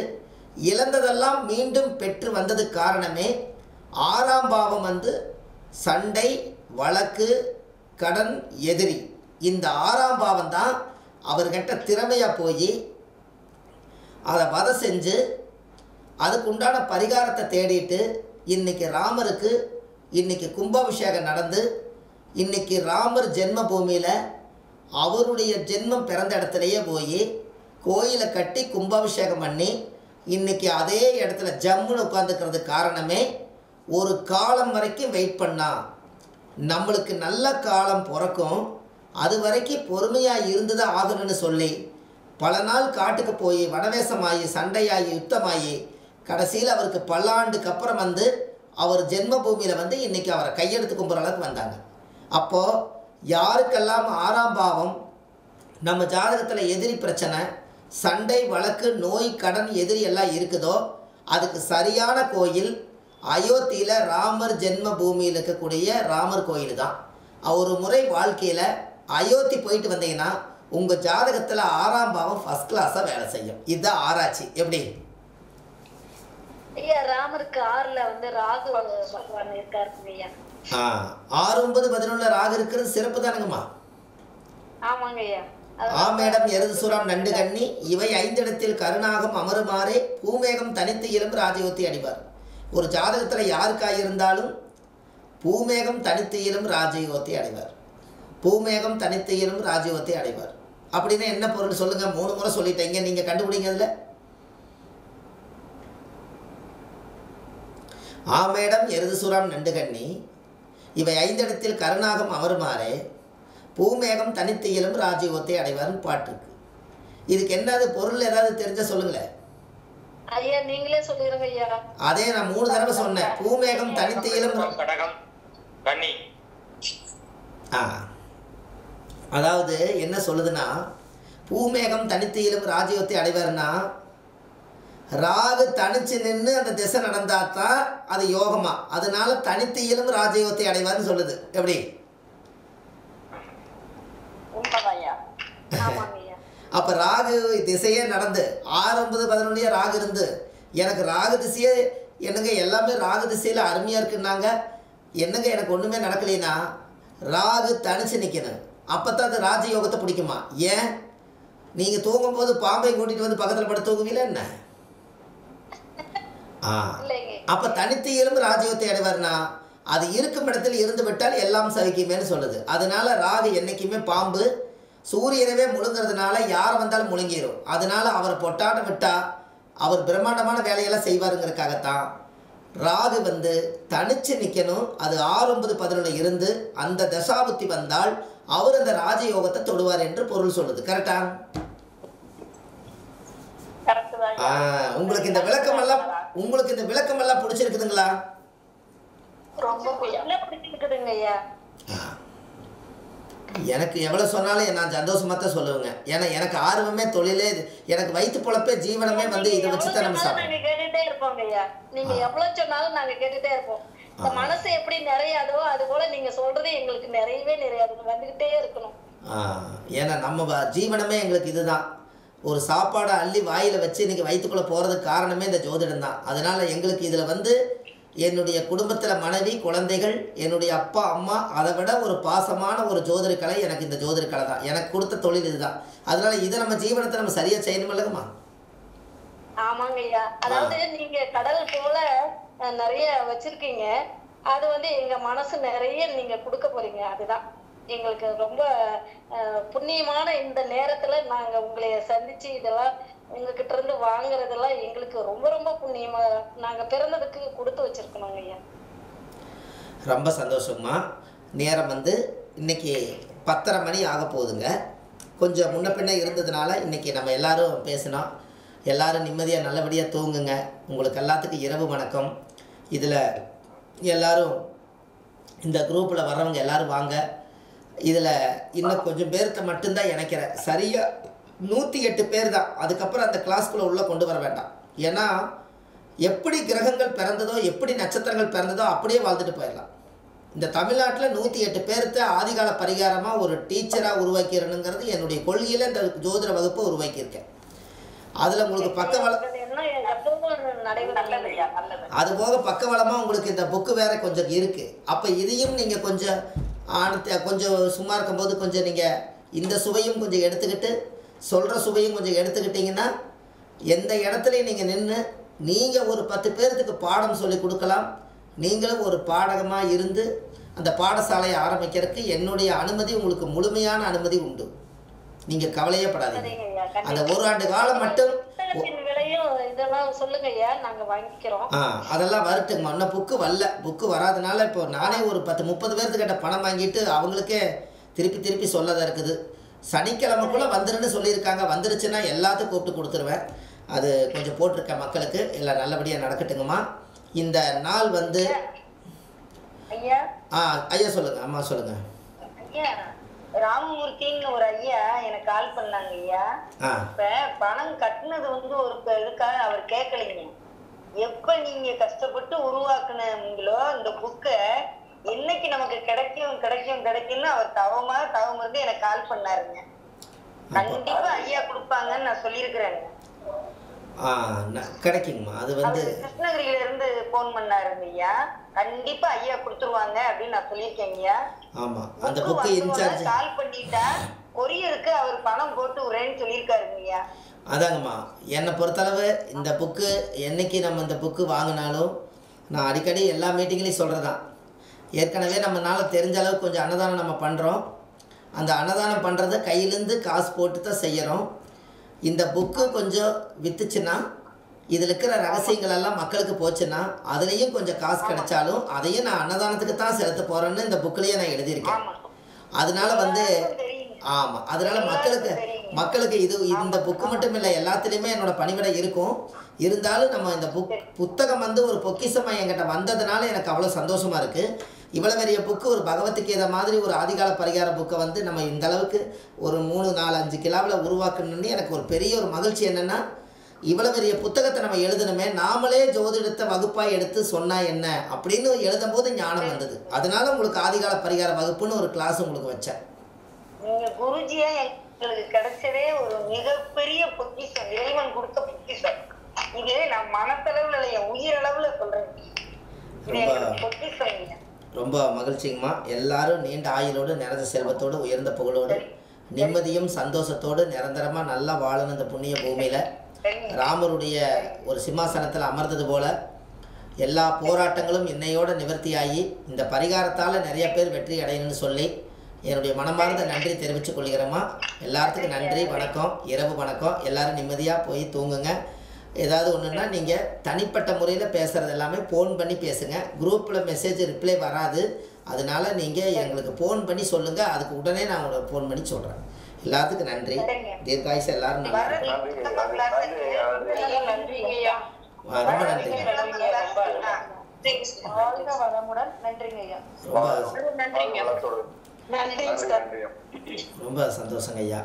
Speaker 1: இழந்ததெல்லாம் மீண்டும் பெற்று வந்ததுக்கு காரணமே 6ஆம் பாவம் வந்து சண்டை, வழக்கு, கடன், எதிரி. இந்த 6ஆம் பாவம் தான் அவர்கிட்ட திறமையாக போய் அதை வதை செஞ்சு அதுக்குண்டான பரிகாரத்தை தேடிட்டு இன்றைக்கி ராமருக்கு இன்றைக்கி கும்பாபிஷேகம் நடந்து இன்றைக்கி ராமர் ஜென்ம பூமியில் அவருடைய ஜென்மம் பிறந்த இடத்துலையே போய் கோயிலை கட்டி கும்பாபிஷேகம் பண்ணி இன்றைக்கி அதே இடத்துல ஜம்முன்னு உட்காந்துக்கிறதுக்கு காரணமே ஒரு காலம் வரைக்கும் வெயிட் பண்ணால் நம்மளுக்கு நல்ல காலம் பிறக்கும், அது வரைக்கும் பொறுமையாக இருந்து தான் ஆகணும்னு சொல்லி பல நாள் காட்டுக்கு போய் வனவேசமாகி சண்டையாகி யுத்தமாகி கடைசியில் அவருக்கு பல்லாண்டுக்கு அப்புறம் வந்து அவர் ஜென்ம பூமியில் வந்து இன்றைக்கி அவரை கையெடுத்து கும்புற அளவுக்கு வந்தாங்க. அப்போது யாருக்கெல்லாம் 6ஆம் பாவம் நம்ம ஜாதகத்தில் எதிரி பிரச்சனை, சண்டை வழக்கு நோய் கடன் எதிரி எல்லாம் இருக்குதோ அதுக்கு சரியான கோயில் அயோத்தியில் ராமர் ஜென்ம பூமியில் இருக்கக்கூடிய ராமர் கோயில் தான். ஒரு முறை வாழ்க்கையில் அயோத்தி போயிட்டு வந்தீங்கன்னா உங்கள் ஜாதகத்தில் 6ஆம் பாவம் ஃபஸ்ட் கிளாஸாக வேலை செய்யும். இதுதான் ஆராய்ச்சி. எப்படி
Speaker 2: ஐயா ராமருக்கு 6ல வந்து ராகு பகவான் இருக்காருங்க ஐயா.
Speaker 1: 6, 9, 11 ராகு இருக்கிறது சிறப்பு தானுங்கம்மா.
Speaker 2: ஆமாங்க ஐயா.
Speaker 1: ஆமேடம் எருது சுரம் நண்டு கண்ணி இவை 5 இடத்தில் கருணாகம் அமருமாறே பூமேகம் தனித்து இளம் ராஜயோத்தி அடிவார். ஒரு ஜாதகத்தில் யாருக்காக இருந்தாலும் பூமேகம் தனித்து இளம் ராஜயோத்தி அடைவார். பூமேகம் தனித்து இளம் ராஜயோத்தி அடைவார் அப்படின்னா என்ன பொருள் சொல்லுங்கள்? 3 முறை சொல்லிட்டீங்க, நீங்கள் கண்டுபிடிங்க. அதில் ஆமேடம் எருது சுரம் நண்டு கண்ணி இவை 5 இடத்தில் கருணாகம் அமருமாறே பூமேகம் தனித்து இயலும் ராஜயோத்தை அடைவார்னு பாட்டு இருக்கு. இதுக்கு என்னது பொருள் ஏதாவது தெரிஞ்ச சொல்லுங்களேன்.
Speaker 2: ஐயா நீங்களே சொல்லிருங்க ஐயா.
Speaker 1: அதே நான் 3 தடவை சொன்னேன். பூமேகம் தனித்து இயலும்
Speaker 5: கடகம் கன்னி.
Speaker 1: அதாவது என்ன சொல்லுதுன்னா பூமேகம் தனித்து இயலும் ராஜயோத்தை அடைவார்னா ராகு தனிச்சு நின்று அந்த திசை நடந்தால் தான் அது யோகமா, அதனால தனித்து இயலும் ராஜயோத்தை அடைவார்னு சொல்லுது. எப்படி? அப்போ ராகு திசையே நடந்து 6, 9, 11 ராகு இருந்து எனக்கு ராகு திசையே என்னங்க எல்லாமே ராகு திசையில் அருமையாக இருக்குன்னாங்க. என்னங்க எனக்கு ஒன்றுமே நடக்கலைன்னா ராகு தனிச்சு நிற்கணும், அப்போ தான் அது ராஜயோகத்தை பிடிக்குமா? ஏன் நீங்கள் தூங்கும்போது பாம்பை கூட்டிகிட்டு வந்து பக்கத்தில் படுத்து தூங்குவீங்களா என்ன? அப்போ தனித்து இயலும் ராஜயோகத்தை அடைவார்னா அது இருக்கும் இடத்தில் இருந்து விட்டால் எல்லாம் சவிக்குமேன்னு சொல்லுது. அதனால ராகு என்றைக்குமே பாம்பு சூரியனவே முழுங்கிறதுனால யார் வந்தாலும் முழுங்கிடும். அதனால அவரை பொட்டாட்டம் விட்டால் அவர் பிரம்மாண்டமான வேலையெல்லாம் செய்வாருங்கிறதுக்காகத்தான் ராகு வந்து தனிச்சு நிற்கணும். அது 6, 9, 11 இருந்து அந்த தசாபுத்தி வந்தால் அவர் அந்த ராஜயோகத்தை தொடுவார் என்று பொருள் சொல்லுது. கரெக்டா? உங்களுக்கு இந்த விளக்கமெல்லாம் பிடிச்சிருக்குதுங்களா?
Speaker 2: ரொம்ப பிடிச்சிருக்குதுங்க ஐயா.
Speaker 1: எனக்கு எவ்வளோ சொன்னாலும் நான் சந்தோஷமாக தான் சொல்லுவேங்க. ஏன்னா எனக்கு ஆர்வமே தொழிலே, எனக்கு வயிற்று பொழப்பே ஜீவனமே வந்து இதை வச்சு தான் நம்ம
Speaker 2: சாப்பிடுவோம். கேட்டுட்டே இருப்போங்க ஐயா. நீங்க எவ்வளவு சொன்னாலும் நாங்க கேட்டுட்டே இருப்போம். இந்த மனசு எப்படி நிறையாதோ அது போல நீங்க சொல்றது எங்களுக்கு நிறையவே நிறையாது, வந்துகிட்டே இருக்கணும்.
Speaker 1: ஏன்னா நம்ம ஜீவனமே எங்களுக்கு இதுதான். ஒரு சாப்பாடை அள்ளி வாயில் வச்சு இன்றைக்கி வயிற்றுக்குள்ளே போகிறதுக்கு காரணமே இந்த ஜோதிடம் தான். அதனால் எங்களுக்கு இதில் வந்து என்னுடைய குடும்பத்தில் மனைவி குழந்தைகள் என்னுடைய அப்பா அம்மா அதை விட ஒரு பாசமான ஒரு ஜோதிட கலை எனக்கு இந்த ஜோதிட கலை தான். எனக்கு கொடுத்த தொழில் இதுதான். அதனால இதை நம்ம ஜீவனத்தை நம்ம சரியா செய்யணும் இல்லைங்கம்மா?
Speaker 2: ஆமாங்க ஐயா. அதாவது நீங்க கடல் போல நிறைய வச்சிருக்கீங்க, அது வந்து எங்க மனசு நிறைய நீங்க கொடுக்க போறீங்க. அதுதான் எங்களுக்கு ரொம்ப புண்ணியமான இந்த நேரத்துல நாங்க உங்களை சந்திச்சு இதெல்லாம் உங்ககிட்ட இருந்து வாங்குறதெல்லாம் எங்களுக்கு ரொம்ப ரொம்ப புண்ணியமா நாங்க பிறந்ததுக்கு கொடுத்து வச்சிருக்கோங்க ஐயா.
Speaker 1: ரொம்ப சந்தோஷமா. நேரம் வந்து இன்னைக்கு 10:30 மணி ஆக போகுதுங்க. கொஞ்சம் முன்ன பின்ன இருந்ததுனால இன்னைக்கு நம்ம எல்லாரும் பேசினோம். எல்லாரும் நிம்மதியாக நல்லபடியாக தூங்குங்க. உங்களுக்கு எல்லாத்துக்கும் இரவு வணக்கம். இதில் எல்லாரும் இந்த குரூப்பில் வர்றவங்க எல்லோரும் வாங்க. இதில் இன்னும் கொஞ்சம் பேர்த்த மட்டும்தான் இணைக்கிறேன். சரியாக 108 பேர் தான். அதுக்கப்புறம் அந்த கிளாஸ்குள்ளே உள்ளே கொண்டு வர வேண்டாம். ஏன்னா எப்படி கிரகங்கள் பிறந்ததோ எப்படி நட்சத்திரங்கள் பிறந்ததோ அப்படியே வாழ்ந்துட்டு போயிடலாம். இந்த தமிழ்நாட்டில் 108 பேர்த்த ஆதிகால பரிகாரமாக ஒரு டீச்சராக உருவாக்கிறணுங்கிறது என்னுடைய கொள்கையில் இந்த ஜோதிட வகுப்பை உருவாக்கியிருக்கேன். அதில் உங்களுக்கு அதுபோக பக்கவளமாக உங்களுக்கு இந்த புக்கு வேறு கொஞ்சம் இருக்குது. அப்போ இதையும் நீங்கள் கொஞ்சம் சும்மா இருக்கும்போது கொஞ்சம் நீங்கள் இந்த சுவையும் கொஞ்சம் எடுத்துக்கிட்டு சொல்கிற சுவையும் கொஞ்சம் எடுத்துக்கிட்டிங்கன்னா எந்த இடத்துலையும் நீங்கள் நின்று நீங்கள் ஒரு 10 பேர்த்துக்கு பாடம் சொல்லி கொடுக்கலாம். நீங்களும் ஒரு பாடகமாக இருந்து அந்த பாடசாலையை ஆரம்பிக்கிறதுக்கு என்னுடைய அனுமதி, உங்களுக்கு முழுமையான அனுமதி உண்டு. நீங்கள் கவலையே படாதீங்க. அந்த 1 ஆண்டு காலம் மட்டும்
Speaker 2: இதெல்லாம் சொல்லுங்க ஐயா, நாங்க வாங்கிக்கிறோம்.
Speaker 1: அதெல்லாம் வரட்டுங்கம்மா. இன்னும் புக்கு வராதனால இப்போ நானே ஒரு 10-30 பேர்த்துக்கிட்ட பணம் வாங்கிட்டு அவங்களுக்கே திருப்பி சொல்லதான் இருக்குது. சனிக்கிழமைக்குள்ளே வந்துருன்னு சொல்லியிருக்காங்க. வந்துருச்சுன்னா எல்லாத்துக்கும் கூப்பிட்டு கொடுத்துருவேன். அது கொஞ்சம் போட்டிருக்க மக்களுக்கு எல்லாம் நல்லபடியாக நடக்கட்டுங்கம்மா. இந்த நாள் வந்து
Speaker 6: ஐயா
Speaker 1: ஐயா சொல்லுங்க. அம்மா சொல்லுங்க.
Speaker 6: ஐயா, ராமமூர்த்தின்னு ஒரு ஐயா எனக்கு கால் பண்ணாங்க ஐயா. இப்ப பணம் கட்டினது வந்து ஒரு இதுக்காக அவர் கேட்கலைங்க. எப்ப நீங்க கஷ்டப்பட்டு உருவாக்குனீங்களோ இந்த புக்கை என்னைக்கு நமக்கு கிடைக்கும்னு அவர் தவம் இருந்து எனக்கு கால் பண்ணாருங்க. கண்டிப்பா ஐயா கொடுப்பாங்கன்னு நான் சொல்லியிருக்கிறேங்க.
Speaker 1: கிடைக்குங்கம்மா. அது வந்து
Speaker 6: கிருஷ்ணகிரியில இருந்து போன் பண்ணாருங்க ஐயா. கண்டிப்பா ஐயா கொடுத்துருவாங்க அப்படின்னு நான் சொல்லியிருக்கேன் ஐயா.
Speaker 1: ஆமா, அந்த புக்கு இன்சார்ஜ்
Speaker 6: கால் பண்ணிட்டா கொரியருக்கு அவர் பணம் போட்டு விடுறேன்னு சொல்லியிருக்காருங்க ஐயா.
Speaker 1: அதாங்கம்மா, என்னை பொறுத்தளவு இந்த புக்கு என்னைக்கு நம்ம இந்த புக்கு வாங்கினாலும் நான் அடிக்கடி எல்லா மீட்டிங்லேயும் சொல்கிறதான். ஏற்கனவே நம்மளால தெரிஞ்ச அளவுக்கு கொஞ்சம் அன்னதானம் நம்ம பண்ணுறோம். அந்த அன்னதானம் பண்ணுறத கையிலேருந்து காசு போட்டு தான் செய்கிறோம். இந்த புக்கு கொஞ்சம் விற்றுச்சுன்னா இதில் இருக்கிற ரகசியங்கள் எல்லாம் மக்களுக்கு போச்சுன்னா அதுலேயும் கொஞ்சம் காசு கிடைச்சாலும் அதையும் நான் அன்னதானத்துக்கு தான் செலுத்த போகிறேன்னு இந்த புக்கிலேயே நான் எழுதியிருக்கேன். அதனால வந்து ஆமாம், அதனால மக்களுக்கு இந்த புக்கு மட்டும் இல்லை, எல்லாத்துலேயுமே என்னோட பணிவிடை இருக்கும். இருந்தாலும் நம்ம இந்த புத்தகம் வந்து ஒரு பொக்கிஷமாக என்கிட்ட வந்ததுனால எனக்கு அவ்வளோ சந்தோஷமாக இருக்குது. இவ்வளோ பெரிய புக்கு ஒரு பகவத்கீதை மாதிரி ஒரு ஆதிகால பரிகார புக்கை வந்து நம்ம இந்த அளவுக்கு ஒரு 3-4-5 கிலோவில் உருவாக்கணும்னு எனக்கு ஒரு பெரிய ஒரு மகிழ்ச்சி. என்னென்னா இவ்வளோ பெரிய புத்தகத்தை நம்ம எழுதணுமே, நாமளே ஜோதிடத்தை வகுப்பாக எடுத்து சொன்னால் என்ன அப்படின்னு எழுதும்போது ஞானம் வந்தது. அதனால உங்களுக்கு ஆதிகால பரிகார வகுப்புன்னு ஒரு கிளாஸ் உங்களுக்கு வச்சேன்.
Speaker 6: நீங்க குருஜியா எங்களுக்கு கிடைச்சதே ஒரு மிகப்பெரிய பொக்கிஷம், இறைவன் கொடுத்த பொக்கிஷம். இது நான் மனத்தளவுல இல்ல, என் உயிரளவுல சொல்றேன். பொக்கிஷம்.
Speaker 1: ரொம்ப மகிழ்ச்சிங்கம்மா. எல்லாரும் நீண்ட ஆயுளோடு, நிறைந்த செல்வத்தோடு, உயர்ந்த புகழோடு, நிம்மதியும் சந்தோஷத்தோடு நிரந்தரமாக நல்லா வாழணும். இந்த புண்ணிய பூமியில் ராமருடைய ஒரு சிம்மாசனத்தில் அமர்ந்தது போல எல்லா போராட்டங்களும் இன்னையோடு நிவர்த்தியாகி இந்த பரிகாரத்தால் நிறைய பேர் வெற்றி அடையணும்னு சொல்லி என்னுடைய மனமார்ந்த நன்றி தெரிவித்துக் கொள்கிறேம்மா. எல்லாத்துக்கும் நன்றி, வணக்கம், இரவு வணக்கம். எல்லோரும் நிம்மதியாக போய் தூங்குங்க. ஏதாவது ஒன்றுன்னா நீங்கள் தனிப்பட்ட முறையில் பேசுகிறது எல்லாமே ஃபோன் பண்ணி பேசுங்க. குரூப்பில் மெசேஜ் ரிப்ளை வராது. அதனால நீங்கள் எங்களுக்கு ஃபோன் பண்ணி சொல்லுங்கள். அதுக்கு உடனே நான் உங்களுக்கு ஃபோன் பண்ணி சொல்கிறேன். எல்லாத்துக்கும் நன்றி. தீர்காயுசு. எல்லாரும் நல்லா ரொம்ப நன்றி. ரொம்ப சந்தோஷங்க ஐயா.